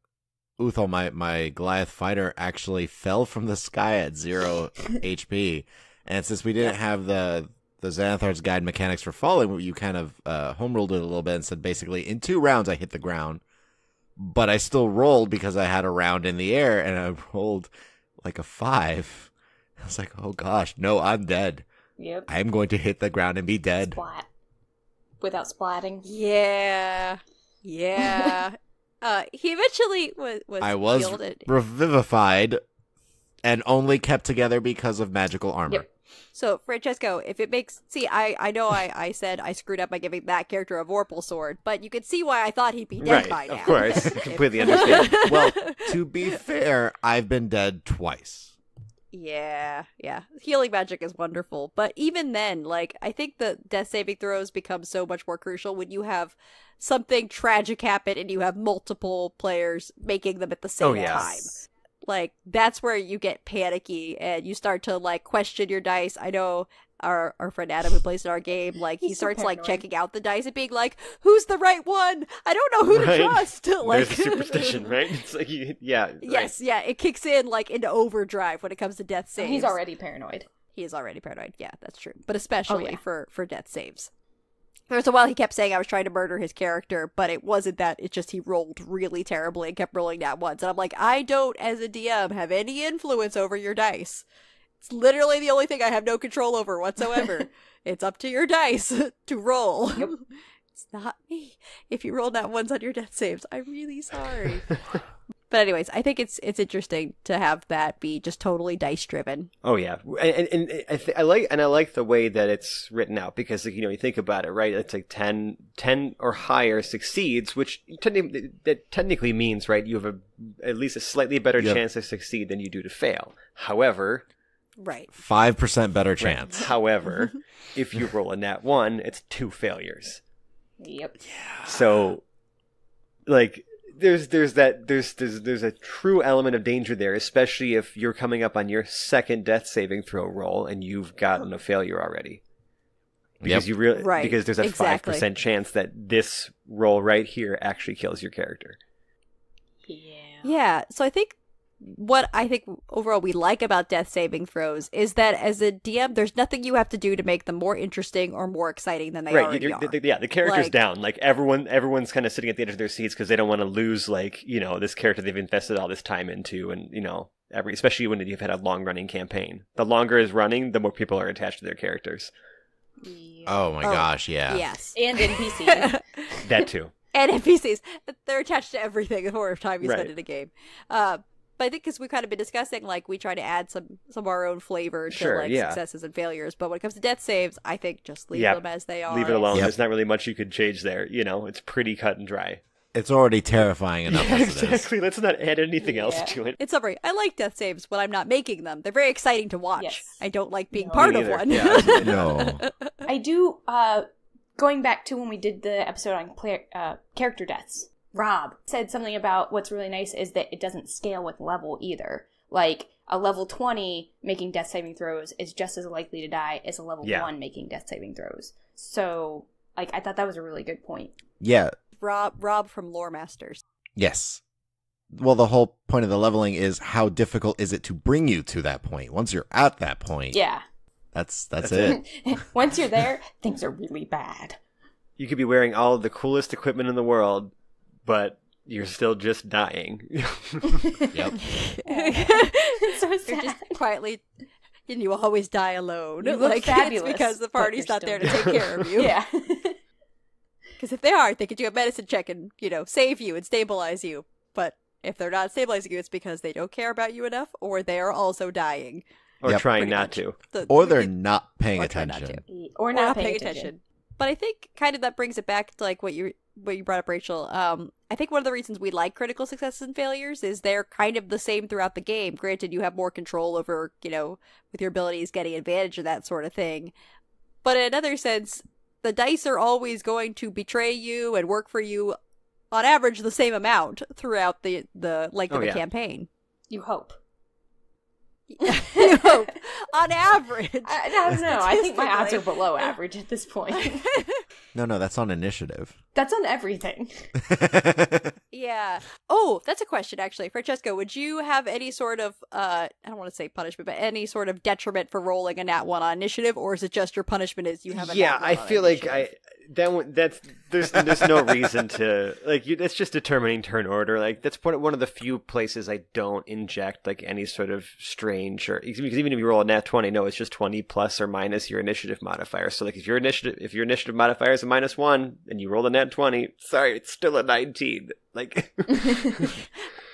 Uthal, my Goliath fighter, actually fell from the sky at 0 HP. And since we didn't have the Xanathar's Guide mechanics for falling, you kind of home rolled it a little bit and said basically in 2 rounds I hit the ground. But I still rolled because I had a round in the air and I rolled like a 5. I was like, oh gosh, no, I'm dead. Yep. I'm going to hit the ground and be dead. Splat. Without splatting. Yeah. Yeah. He eventually was I was healed and- revivified and only kept together because of magical armor. Yep. So, Francesco, if it makes... See, I know I said I screwed up by giving that character a Vorpal sword, but you could see why I thought he'd be dead by now. Of course. I completely understand. Well, to be fair, I've been dead twice. Yeah. Healing magic is wonderful. But even then, like, I think the death saving throws become so much more crucial when you have something tragic happen and you have multiple players making them at the same time. Like, that's where you get panicky and you start to, like, question your dice. I know our friend Adam who plays in our game, like, he starts, like, checking out the dice and being like, who's the right one? I don't know who to trust. Like, there's a superstition, right? It's like, Yes, yeah, it kicks in, like, into overdrive when it comes to death saves. He's already paranoid. He is already paranoid, yeah, that's true. But especially Oh, yeah. for death saves. There was a while he kept saying I was trying to murder his character, but it wasn't that. It's just he rolled really terribly and kept rolling that once. And I'm like, I don't, as a DM, have any influence over your dice. It's literally the only thing I have no control over whatsoever. It's up to your dice to roll. Yep. It's not me. If you rolled that ones on your death saves, I'm really sorry. But anyways, I think it's interesting to have that be just totally dice driven. Oh yeah, and I like the way that it's written out because, like, you think about it, right? It's like 10 or higher succeeds, which technically means, right, you have at least a slightly better chance to succeed than you do to fail. However, Right. 5% better chance. Right. However, if you roll a nat 1, it's 2 failures. Yep. Yeah. So, like, there's a true element of danger there, especially if you're coming up on your second death saving throw roll and you've gotten a failure already. Because because there's a 5% chance that this roll right here actually kills your character. Yeah. So I think what overall we like about death saving throws is that as a DM, there's nothing you have to do to make them more interesting or more exciting than they already are. The character's down. Like, everyone's kind of sitting at the edge of their seats because they don't want to lose, like, this character they've invested all this time into, and especially when you've had a long running campaign. The longer is running, the more people are attached to their characters. Oh my gosh, yeah. Yes. And NPCs. That too. And NPCs. They're attached to everything the more time you spend in a game. But I think because we've kind of been discussing, like, we try to add some of our own flavor to successes and failures. But when it comes to death saves, I think just leave them as they are. Leave it alone. There's not really much you could change there. It's pretty cut and dry. It's already terrifying enough as it is. Exactly. Let's not add anything else to it. In summary, I like death saves when I'm not making them. They're very exciting to watch. Yes. I don't like being part of one. Yeah, No. I do, going back to when we did the episode on character deaths, Rob said something about what's really nice is that it doesn't scale with level either. Like, a level 20 making death saving throws is just as likely to die as a level 1 making death saving throws. So, like, I thought that was a really good point. Yeah. Rob from Lore Masters. Yes. Well, the whole point of the leveling is how difficult is it to bring you to that point. Once you're at that point, Yeah. that's it. Once you're there, things are really bad. You could be wearing all of the coolest equipment in the world, but you're still just dying. Yep. It's so You're sad. just quietly, and you always die alone. You look fabulous, it's because the but party's you're not there still to take care of you. Yeah. Because if they are, they could do a medicine check and, save you and stabilize you. But if they're not stabilizing you, it's because they don't care about you enough, or they are also dying. Or Yep. trying Pretty not much. to. Or they're not paying Or try not attention. to. Or not paying attention. But I think kind of that brings it back to, like, what you brought up, Rachel. I think one of the reasons we like critical successes and failures is they're kind of the same throughout the game. Granted, you have more control over, with your abilities, getting advantage of that sort of thing. But in another sense, the dice are always going to betray you and work for you on average the same amount throughout the length of the campaign. You hope. You hope. On average. I don't know. I think my odds are below average at this point. No, that's on initiative. That's on everything. Yeah. Oh, that's a question, actually. Francesco, would you have any sort of, I don't want to say punishment, but any sort of detriment for rolling a nat 1 on initiative, or is it just your punishment is you have a nat 1 I on feel initiative? like there's no reason to, like, it's just determining turn order. Like, that's one of the few places I don't inject, like, any sort of strange range, or because even if you roll a nat 20, no, it's just 20 plus or minus your initiative modifier. So like if your initiative modifier is a -1 and you roll a nat 20, sorry, it's still a 19. Like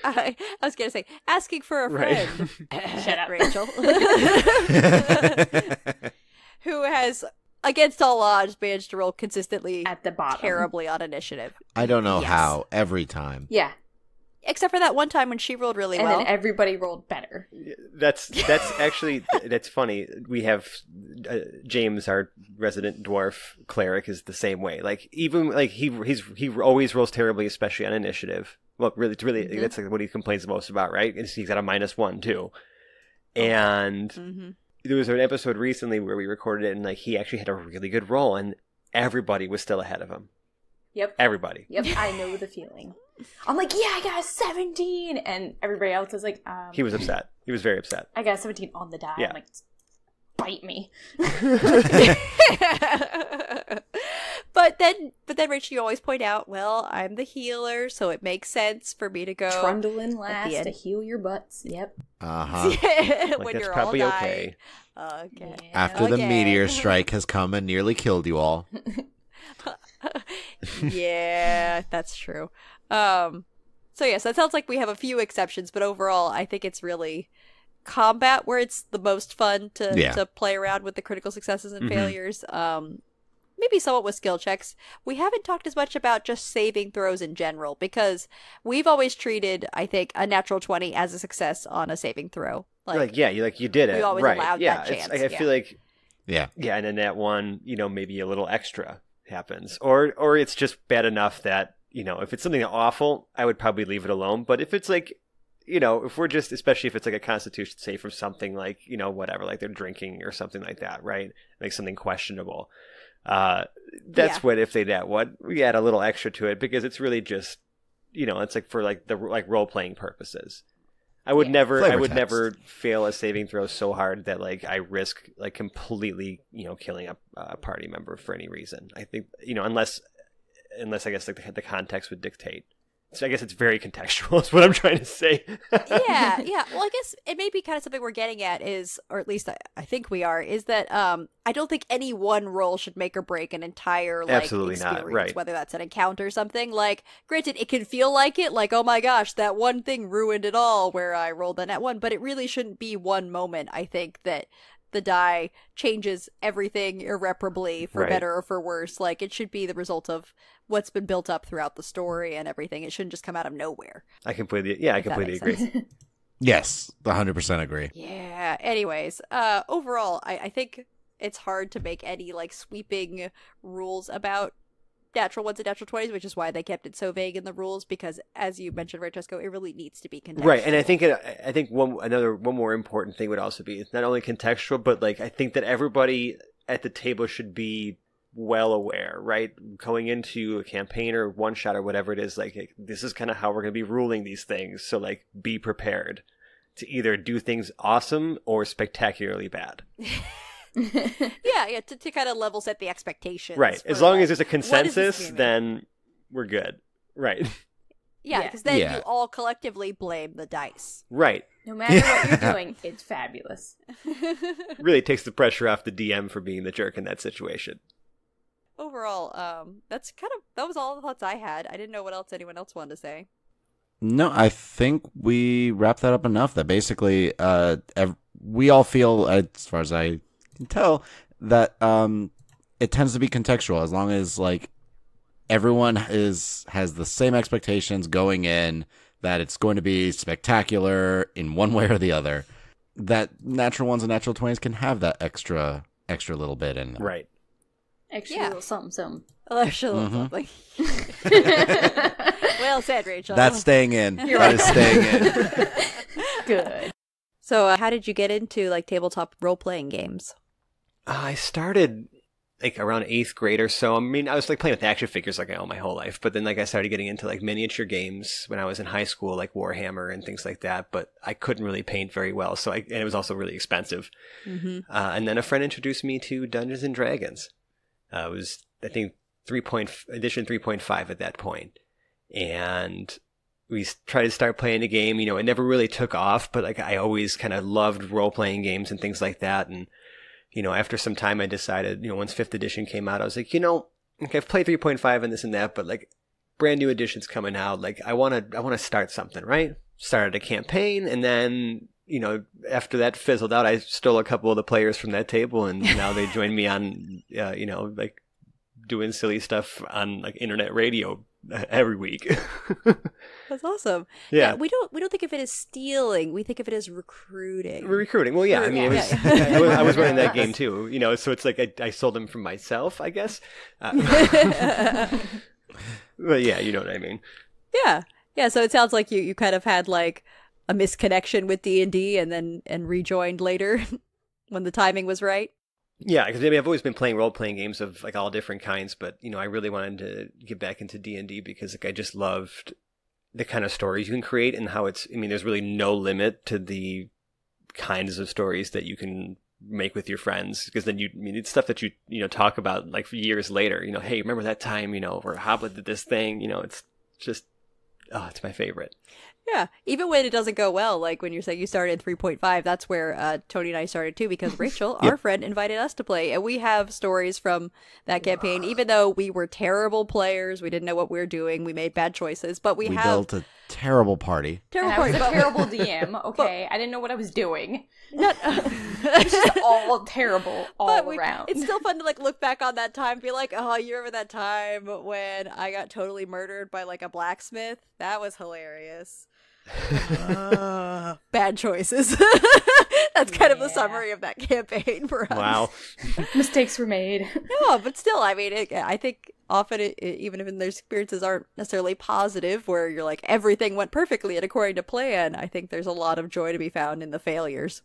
I was gonna say, asking for a friend. Right. Shut up, Rachel. Who has, against all odds, managed to roll consistently at the bottom terribly on initiative. I don't know Yes. how every time. Yeah. Except for that one time when she rolled really And well. then everybody rolled better. That's actually that's funny. We have James, our resident dwarf cleric, is the same way. Like even like he always rolls terribly, especially on initiative. Well, really, that's like what he complains the most about, right? And he's got a -1 too. And there was an episode recently where we recorded it, and like he actually had a really good roll, and everybody was still ahead of him. Yep. Everybody. Yep. I know the feeling. I'm like, yeah, I got a 17, and everybody else is like, He was upset. He was very upset. I got a 17 on the die. Yeah. I'm like, bite me. But then Rachel, you always point out, well, I'm the healer, so it makes sense for me to go Trundle in at the last end. to heal your butts. Yep. Uh-huh. Like, when that's you're probably all okay. dying. Okay. Yeah. After the Okay. meteor strike has come and nearly killed you all. Yeah, that's true. So yes, that sounds like we have a few exceptions, but overall, I think it's really combat where it's the most fun to play around with the critical successes and failures. Maybe somewhat with skill checks. We haven't talked as much about just saving throws in general, because we've always treated, I think, a natural 20 as a success on a saving throw. You did it. we always right. allowed yeah, that chance, I yeah. feel like Yeah. yeah, and then that one, maybe a little extra happens, or it's just bad enough that if it's something awful, I would probably leave it alone. But if it's like, if we're just, especially if it's like a constitution save from something like, whatever, like they're drinking or something like that, right? Like something questionable. That's what, if they we add a little extra to it, because it's really just, it's like for like the like role playing purposes. I would never fail a saving throw so hard that like I risk like completely, killing a party member for any reason. I think, unless I guess like the context would dictate. So I guess it's very contextual is what I'm trying to say. yeah. Well, I guess it may be kind of something we're getting at is, or at least I think we are, is that I don't think any one roll should make or break an entire like Absolutely experience, not, right. whether that's an encounter or something. Like, granted, it can feel like it, like, oh my gosh, that one thing ruined it all where I rolled the net 1, but it really shouldn't be one moment, I think, that the die changes everything irreparably for Right. better or for worse. Like, it should be the result of what's been built up throughout the story and everything. It shouldn't just come out of nowhere. I completely if that agree. makes sense. Yes, 100% agree. Yeah. Anyways, overall, I think it's hard to make any like sweeping rules about natural ones and natural 20s, which is why they kept it so vague in the rules, because as you mentioned, Francesco, it really needs to be contextual. Right, and I think one more important thing would also be, it's not only contextual, but like I think that everybody at the table should be well aware, right? Going into a campaign or one shot or whatever it is, like this is kind of how we're going to be ruling these things. So like be prepared to either do things awesome or spectacularly bad. yeah, to kind of level set the expectations. Right. for, As long like, as there's a what is this consensus, meaning? then we're good. Right. Yeah, Yeah. because then Yeah. you all collectively blame the dice. Right. No matter what you're doing, it's fabulous. Really takes the pressure off the DM for being the jerk in that situation. Overall, that was all the thoughts I had. I didn't know what else anyone else wanted to say. No, I think we wrapped that up enough. That basically, we all feel, as far as I can tell, that it tends to be contextual. As long as like everyone has the same expectations going in, that it's going to be spectacular in one way or the other. That natural ones and natural 20s can have that extra little bit in them. Right. Extra Yeah. little something, something. Actually, Mhm. something. Well said, Rachel. That's staying in. That is staying in. Good. So, how did you get into like tabletop role playing games? I started like around 8th grade or so. I mean, I was like playing with action figures like all my whole life, but then like I started getting into like miniature games when I was in high school, like Warhammer and things like that. But I couldn't really paint very well, and it was also really expensive. Mm-hmm. And then a friend introduced me to Dungeons and Dragons. It was, I think, edition 3.5 at that point. And we tried to start playing a game. You know, it never really took off, but like I always kind of loved role-playing games and things like that. And, you know, after some time I decided, you know, once 5th edition came out, I was like, you know, okay, I've played 3.5 and this and that, but like brand new edition's coming out. Like I want to start something, right? Started a campaign, and then, you know, after that fizzled out, I stole a couple of the players from that table, and now they join me on, you know, like doing silly stuff on like internet radio every week. That's awesome. Yeah. We don't think of it as stealing. We think of it as recruiting. Recruiting. Well, yeah. I mean, I was running that game too, you know, so it's like I sold them from myself, I guess. But yeah, you know what I mean. Yeah. Yeah, so it sounds like you kind of had like a misconnection with D&D and rejoined later when the timing was right. Yeah, because I mean, I've always been playing role-playing games of like all different kinds, but you know, I really wanted to get back into D&D because like I just loved the kind of stories you can create and how it's, I mean, there's really no limit to the kinds of stories that you can make with your friends, because then I mean, it's stuff that you know, talk about like for years later, you know, hey, remember that time, you know, where Hoblet did this thing, you know, it's just, oh, it's my favorite. Yeah, even when it doesn't go well, like when you're saying you started 3.5, that's where Tony and I started too, because Rachel, our friend, invited us to play, and we have stories from that campaign. Even though we were terrible players, we didn't know what we were doing, we made bad choices, but we built a terrible party. I was a terrible DM. Okay, I didn't know what I was doing. It's just all terrible all around. It's still fun to like look back on that time, and be like, oh, you remember that time when I got totally murdered by like a blacksmith? That was hilarious. Bad choices. That's kind of the summary of that campaign for us. Wow. Mistakes were made. No, but still, I mean, I think often, even if their experiences aren't necessarily positive, where you're like, everything went perfectly and according to plan, I think there's a lot of joy to be found in the failures.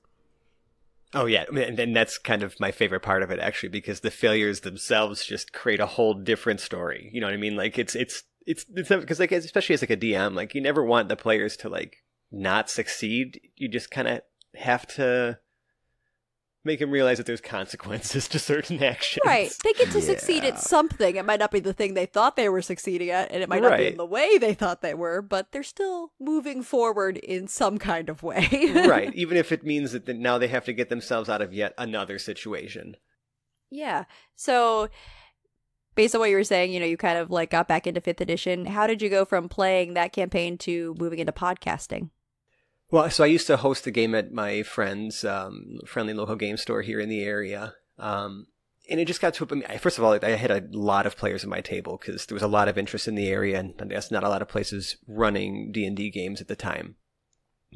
Oh, yeah. And that's kind of my favorite part of it, actually, because the failures themselves just create a whole different story. You know what I mean? Like, it's because like, especially as like a DM, like you never want the players to like not succeed. You just kind of have to make them realize that there's consequences to certain actions. Right. They get to succeed at something. It might not be the thing they thought they were succeeding at, and it might not be in the way they thought they were, but they're still moving forward in some kind of way. Right. Even if it means that now they have to get themselves out of yet another situation. Yeah. So based on what you were saying, you know, you kind of like got back into 5th edition. How did you go from playing that campaign to moving into podcasting? Well, so I used to host a game at my friend's friendly local game store here in the area. And it just got to, I mean, first of all, I had a lot of players at my table because there was a lot of interest in the area, and I guess not a lot of places running D&D games at the time.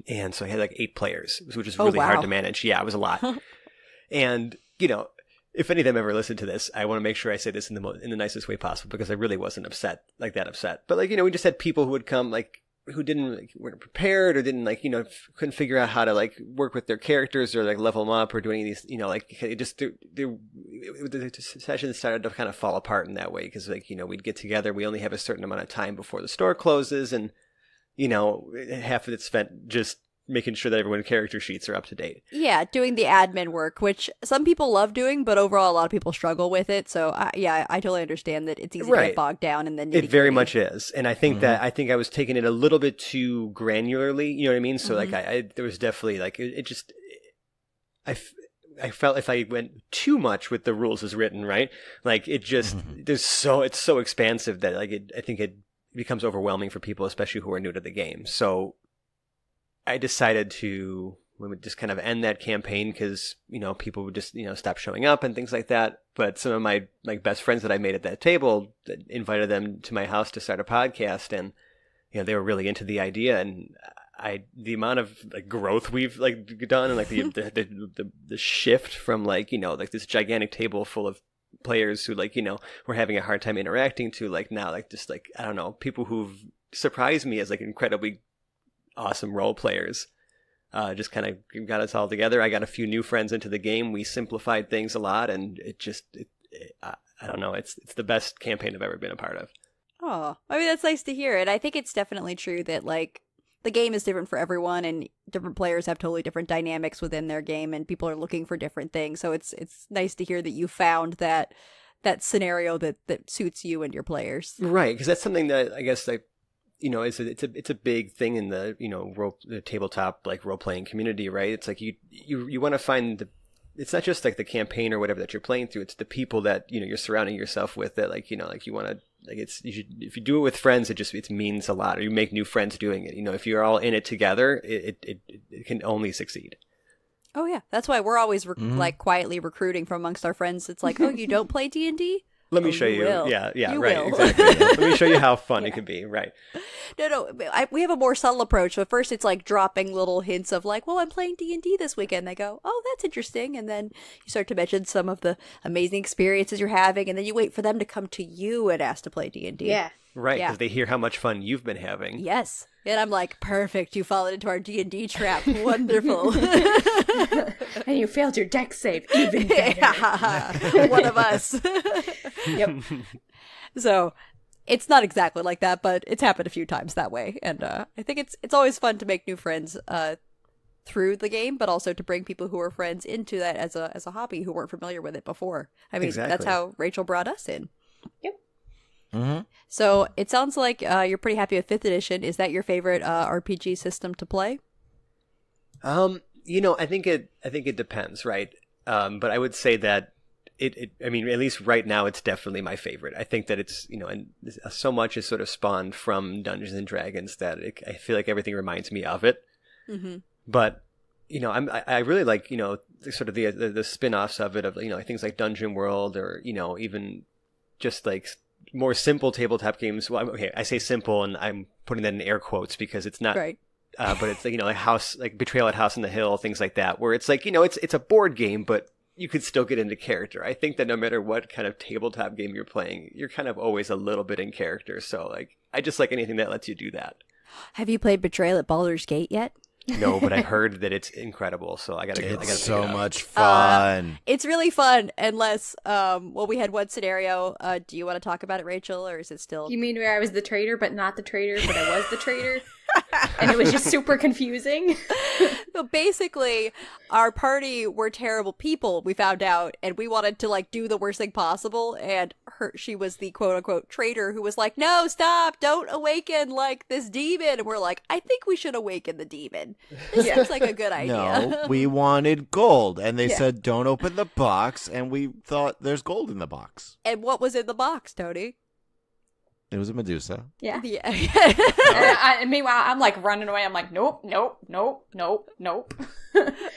And so I had like 8 players, which is really hard to manage. Yeah, it was a lot. And, you know, if any of them ever listen to this, I want to make sure I say this in the nicest way possible, because I really wasn't upset. But like, you know, we just had people who would come like who weren't prepared or didn't like, you know, couldn't figure out how to like work with their characters or like level them up or do any of these, you know, like it just the sessions started to kind of fall apart in that way, because like, you know, we'd get together, we only have a certain amount of time before the store closes, and you know, half of it's spent just making sure that everyone's character sheets are up to date. Yeah, doing the admin work, which some people love doing, but overall a lot of people struggle with it. So I totally understand that it's easy to get bogged down, and then it very much is. And I think that I was taking it a little bit too granularly. You know what I mean? So like there was definitely like I felt if I went too much with the rules as written, right? Like it just it's so expansive that like I think it becomes overwhelming for people, especially who are new to the game. So I decided to just kind of end that campaign because, you know, people would just, you know, stop showing up and things like that. But some of my like best friends that I made at that table, invited them to my house to start a podcast, and, you know, they were really into the idea, and the amount of like growth we've like done, and like the shift from like, you know, like this gigantic table full of players who like, you know, were having a hard time interacting to like now like just like, I don't know, people who've surprised me as like incredibly awesome role players. Just kind of got us all together. I got a few new friends into the game. We simplified things a lot, and I don't know, it's the best campaign I've ever been a part of. Oh, I mean, that's nice to hear. And I think it's definitely true that like the game is different for everyone, and different players have totally different dynamics within their game, and people are looking for different things. So it's nice to hear that you found that scenario that suits you and your players. Right, because that's something that I guess it's a big thing in the the tabletop like role playing community, right? It's like you want to find it's not just like the campaign or whatever that you're playing through. It's the people that you're surrounding yourself with that like you want to like if you do it with friends, it means a lot, or you make new friends doing it. If you're all in it together, it can only succeed. Oh yeah, that's why we're always like quietly recruiting from amongst our friends. It's like, oh, you don't play D&D? Let me show you. Will. Yeah, You right, will. exactly. Let me show you how fun it can be, right? No, we have a more subtle approach. At first, it's like dropping little hints of like, well, I'm playing D&D this weekend. They go, oh, that's interesting. And then you start to mention some of the amazing experiences you're having. And then you wait for them to come to you and ask to play D&D. Yeah. Right, Yeah. because they hear how much fun you've been having. Yes. And I'm like, perfect. You followed into our D&D trap. Wonderful. And you failed your dex save. Even better. Yeah. One of us. Yep. So it's not exactly like that, but it's happened a few times that way. And I think it's always fun to make new friends through the game, but also to bring people who are friends into that as a hobby who weren't familiar with it before. I mean, Exactly. That's how Rachel brought us in. Yep. Mm-hmm. So it sounds like you're pretty happy with 5th edition. Is that your favorite RPG system to play? I think it depends, right? But I would say that I mean, at least right now, it's definitely my favorite. I think that it's, and so much is sort of spawned from Dungeons and Dragons that I feel like everything reminds me of it. Mm-hmm. But, I really like, sort of the spin-offs of it, of, things like Dungeon World, or, even just like more simple tabletop games. Well, okay, I say simple and I'm putting that in air quotes because it's not, Right. but it's like Betrayal at House on the Hill, things like that, where it's like, it's a board game, but you could still get into character. I think that no matter what kind of tabletop game you're playing, you're kind of always a little bit in character. So like, I just like anything that lets you do that. Have you played Betrayal at Baldur's Gate yet? No, but I heard that it's incredible. So I gotta It's pick so it up. much fun. It's really fun, unless, we had one scenario. Do you want to talk about it, Rachel, or is it still... You mean where I was the traitor, but not the traitor, but I was the traitor? And it was just super confusing. So basically, our party were terrible people, we found out, and we wanted to, like, do the worst thing possible, and she was the quote-unquote traitor who was like, no, stop, don't awaken, like, this demon. And we're like, I think we should awaken the demon. This seems like a good idea. No, we wanted gold, and they Yeah. said don't open the box, and we thought there's gold in the box. And what was in the box, Tony? It was a Medusa. Yeah. Yeah. And meanwhile, I'm like running away. I'm like, nope, nope, nope, nope, nope.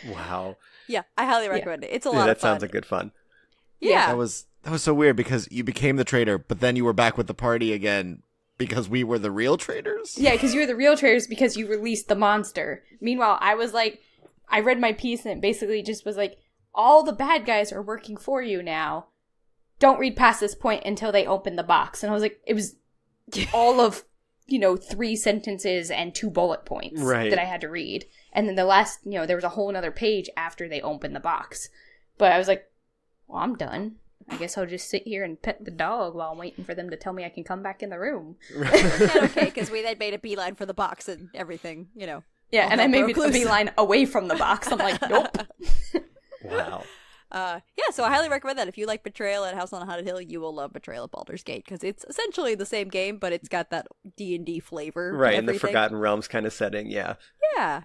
Wow. Yeah, I highly recommend it. It's a Yeah, lot that of fun. sounds like good fun. Yeah. That was so weird because you became the traitor, but then you were back with the party again because we were the real traitors? Yeah, because you were the real traitors because you released the monster. Meanwhile, I was like, I read my piece and it basically just was like, all the bad guys are working for you now. Don't read past this point until they open the box. And I was like, it was all of, 3 sentences and 2 bullet points Right. that I had to read. And then the last, there was a whole another page after they opened the box. But I was like, well, I'm done. I guess I'll just sit here and pet the dog while I'm waiting for them to tell me I can come back in the room. Yeah, okay, because we then made a beeline for the box and everything, Yeah, all and I hell made broke a loose. beeline away from the box. I'm like, nope. Wow. Yeah, so I highly recommend that. If you like Betrayal at House on a Haunted Hill, you will love Betrayal at Baldur's Gate, because it's essentially the same game, but it's got that D&D flavor. Right, to in the everything. Forgotten Realms kind of setting, yeah. Yeah,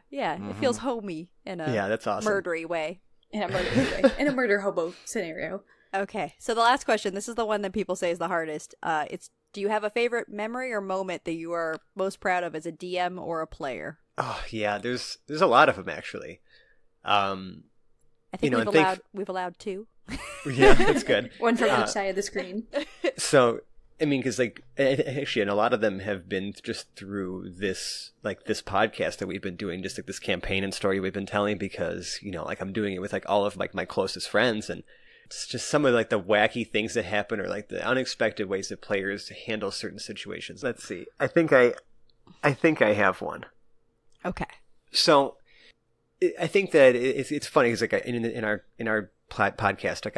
it feels homey in a Yeah, that's awesome. murdery way. In a murder hobo scenario. Okay, so the last question, this is the one that people say is the hardest. It's, do you have a favorite memory or moment that you are most proud of as a DM or a player? Oh, yeah, there's a lot of them, actually. I think we've allowed 2. Yeah, that's good. One from each side of the screen. So, I mean, because actually, and a lot of them have been just through this podcast that we've been doing, just like this campaign and story we've been telling, because, I'm doing it with like all of like my closest friends, and it's just some of like the wacky things that happen, or like the unexpected ways that players handle certain situations. Let's see. I think I have one. Okay. So, I think that it's funny because like in our podcast, like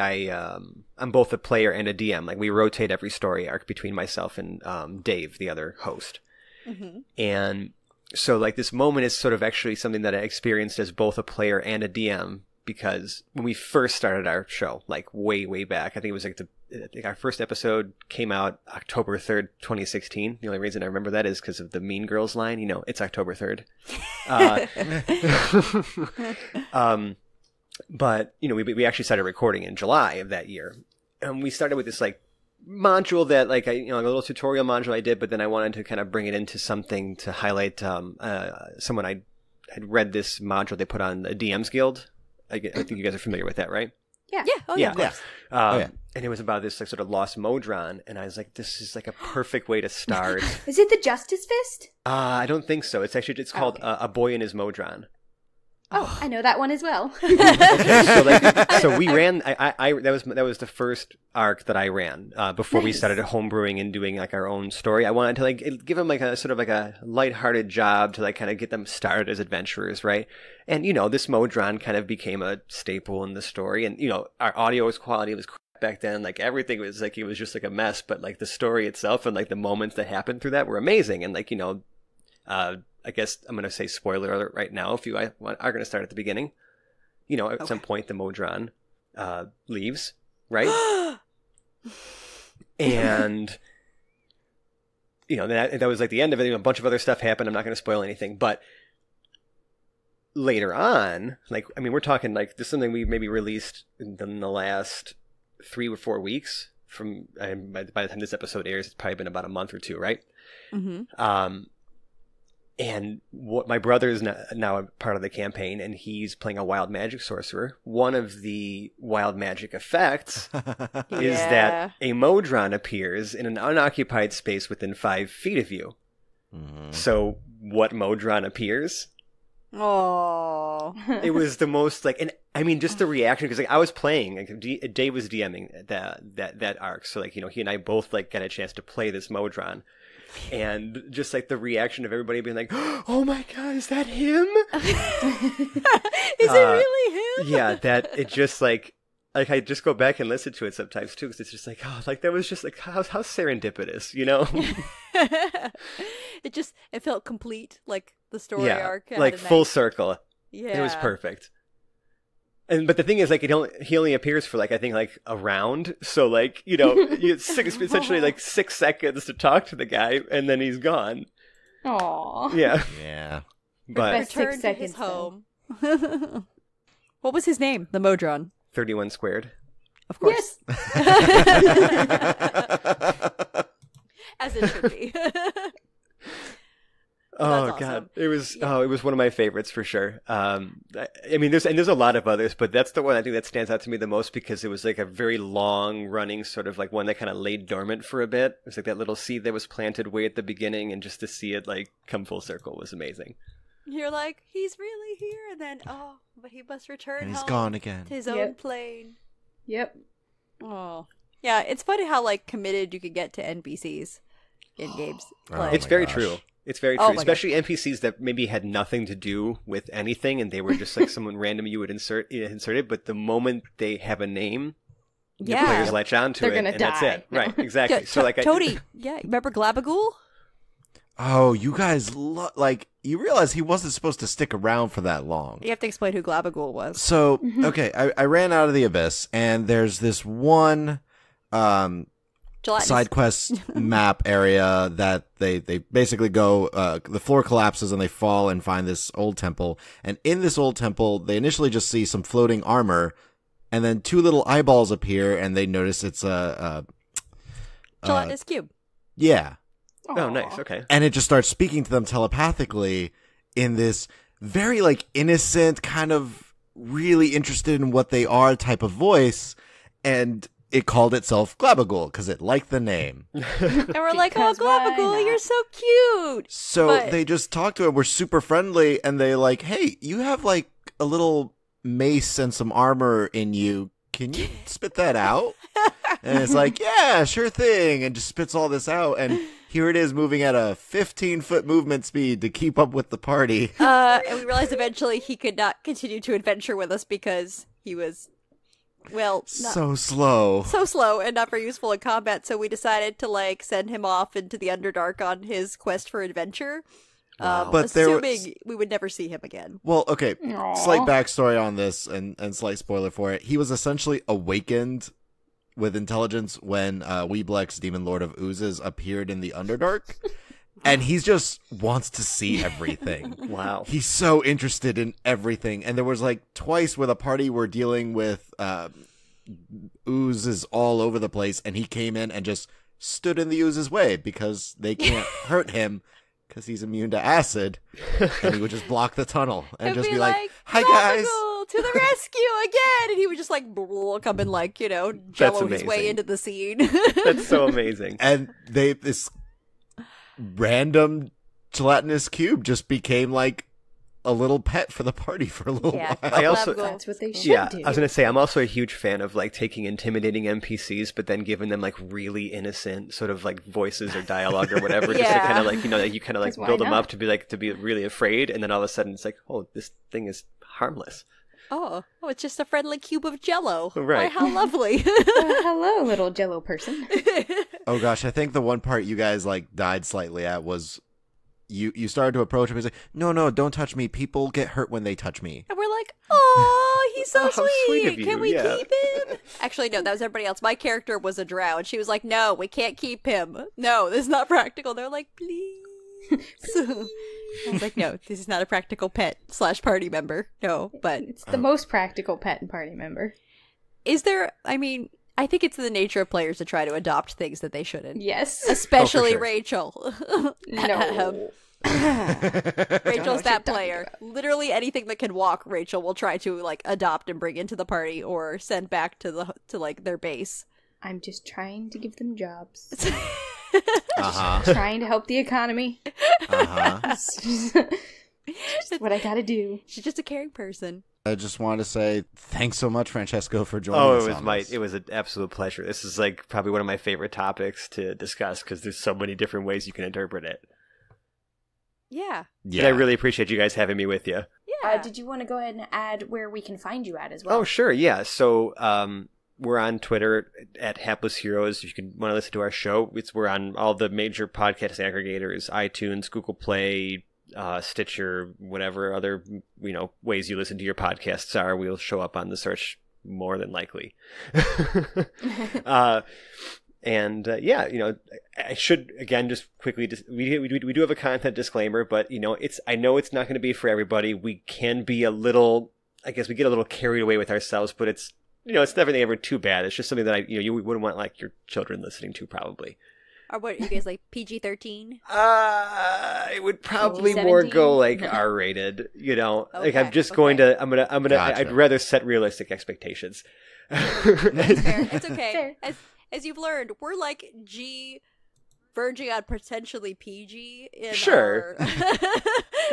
I'm both a player and a DM. Like we rotate every story arc between myself and Dave, the other host. Mm-hmm. And so like this moment is sort of actually something that I experienced as both a player and a DM, because when we first started our show, like way back, I think it was like I think our first episode came out October 3rd, 2016. The only reason I remember that is because of the Mean Girls line. You know, it's October 3rd. But, you know, we actually started recording in July of that year. And we started with this, like, module that, like, like a little tutorial module I did, but then I wanted to kind of bring it into something to highlight someone I had read this module they put on the DM's Guild. I think you guys are familiar with that, right? Yeah. Yeah. Oh, yeah. Yeah. And it was about this like sort of lost Modron, and I was like, this is like a perfect way to start. Is it the Justice Fist? I don't think so. It's called A Boy and His Modron. Oh, I know that one as well. So we ran. That was the first arc that I ran before we started homebrewing and doing like our own story. I wanted to like give them like a sort of like a lighthearted job to like kind of get them started as adventurers, right? And you know, this Modron kind of became a staple in the story, and you know, our audio quality was crap back then. Like everything was like it was just like a mess, but like the story itself and like the moments that happened through that were amazing, and like you know. I guess I'm going to say spoiler alert right now. If you are going to start at the beginning, you know, at some point the Modron leaves, right? And you know that was like the end of it. You know, a bunch of other stuff happened. I'm not going to spoil anything, but later on, like I mean, we're talking like this is something we maybe released in the last 3 or 4 weeks. From by the time this episode airs, it's probably been about a month or two, right? Mm-hmm. And what my brother is now a part of the campaign, and he's playing a wild magic sorcerer. One of the wild magic effects is that a Modron appears in an unoccupied space within 5 feet of you. Mm-hmm. So what Modron appears? Oh, it was the most like, and I mean, just the reaction because like I was playing, like Dave was DMing that arc, so like you know he and I both like got a chance to play this Modron. And just like the reaction of everybody being like, "Oh my god, is that him? Is it really him?" Yeah, that it just like I just go back and listen to it sometimes too because it's just like, oh, like that was just like how serendipitous, you know? It felt complete, like the story arc, like full circle. Yeah, it was perfect. But the thing is, like, he only appears for, like, I think, like, a round. So, like, you know, essentially, like, 6 seconds to talk to the guy, and then he's gone. Aww. Yeah. Yeah. But returned to his home. What was his name? The Modron. 31 squared. Of course. Yes. As it should be. Oh awesome. God, it was one of my favorites for sure. I mean, there's a lot of others, but that's the one I think that stands out to me the most because it was like a very long running sort of like one that kind of laid dormant for a bit. It was like that little seed that was planted way at the beginning, and just to see it like come full circle was amazing. You're like, he's really here, and then but he must return. And he's home gone again to his own plane. Yep. Oh, yeah. It's funny how like committed you can get to NPCs in games. It's very true. It's very true, especially God. NPCs that maybe had nothing to do with anything, and they were just like someone random you would inserted. But the moment they have a name, the players latch on to it, and die. That's it. Right? Exactly. So like, Toady, remember Glabagool? Oh, you guys like you realize he wasn't supposed to stick around for that long. You have to explain who Glabagool was. So okay, I ran out of the abyss, and there's this one. Side quest map area that they basically go, the floor collapses and they fall and find this old temple. And in this old temple, they initially just see some floating armor, and then 2 little eyeballs appear, and they notice it's a gelatinous cube. Yeah. Aww. Oh, nice. Okay. And it just starts speaking to them telepathically in this very like innocent, kind of really interested in what they are type of voice, and it called itself Glabagool because it liked the name. And we're like, oh, Glabagool, you're so cute. So they just talk to him. We're super friendly. And they like, hey, you have like a little mace and some armor in you. Can you spit that out? And it's like, yeah, sure thing. And just spits all this out. And here it is moving at a 15-foot movement speed to keep up with the party. And we realized eventually he could not continue to adventure with us because he was... so slow and not very useful in combat, so we decided to like send him off into the Underdark on his quest for adventure. Wow. But assuming we would never see him again. Well, okay, slight backstory on this and slight spoiler for it. He was essentially awakened with intelligence when Weeblex, Demon Lord of Oozes, appeared in the Underdark. And he just wants to see everything. Wow. He's so interested in everything. And there was like twice where the party were dealing with oozes all over the place. And he came in and just stood in the ooze's way because they can't hurt him because he's immune to acid. And he would just block the tunnel and just be like, hi guys. To the rescue again. And he would just like come and like, you know, jello his way into the scene. That's so amazing. And this random gelatinous cube just became like a little pet for the party for a little while. That's what they should do. I was gonna say I'm also a huge fan of like taking intimidating NPCs but then giving them like really innocent sort of like voices or dialogue or whatever just to kind of like, you know, you kind of like build them up to be really afraid, and then all of a sudden it's like, oh, this thing is harmless. Oh, it's just a friendly cube of jello. Right. Why, how lovely. Hello, little jello person. Oh gosh, I think the one part you guys like died slightly at was you started to approach him. He's like, no, don't touch me. People get hurt when they touch me. And we're like, oh, he's so how sweet of you. Can we Yeah. keep him? Actually, no, that was everybody else. My character was a drow, and she was like, no, we can't keep him. No, this is not practical. They're like, please. I was like, no, this is not a practical pet / party member. No, but It's the most practical pet and party member. is there, I mean, I think it's the nature of players to try to adopt things that they shouldn't. Yes. Especially sure. Rachel. No. Rachel's that player. Literally anything that can walk, Rachel will try to like adopt and bring into the party or send back to like their base. I'm just trying to give them jobs. Uh-huh. Trying to help the economy. Uh-huh. Just what I gotta do. She's just a caring person. I just wanted to say thanks so much, Francesco, for joining us. It was an absolute pleasure. This is like probably one of my favorite topics to discuss because there's so many different ways you can interpret it. Yeah. Yeah. And I really appreciate you guys having me with you. Yeah. Did you want to go ahead and add where we can find you at as well? Oh, sure. Yeah. So we're on Twitter at Hapless Heroes. If you want to listen to our show, we're on all the major podcast aggregators, iTunes, Google Play, Stitcher, whatever other ways you listen to your podcasts are. We'll show up on the search more than likely. I should again just quickly we do have a content disclaimer, but I know it's not going to be for everybody. We can be a little, I guess we get a little carried away with ourselves, but it's it's never ever too bad. It's just something that you wouldn't want like your children listening to probably. Or what, you guys like PG-13? It would probably more go like R-rated, like I'm just going to, gotcha. I'd rather set realistic expectations. It's fair. It's okay. Fair. As you've learned, we're like G verging on potentially PG in Sure. our...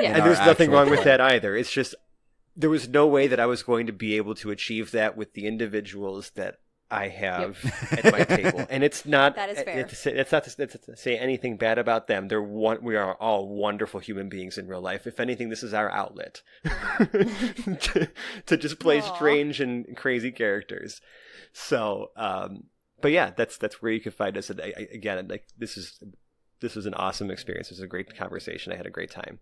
Yeah. And there's nothing wrong with that either. It's just, there was no way that I was going to be able to achieve that with the individuals that I have at my table. And it's not, that is fair. It's not to say anything bad about them. We are all wonderful human beings in real life. If anything, this is our outlet to just play strange and crazy characters. So, but yeah, that's where you can find us. And again, like this was an awesome experience. It was a great conversation. I had a great time.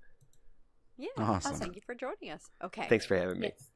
Yeah. Awesome. Thank you for joining us. Okay. Thanks for having me. Yes.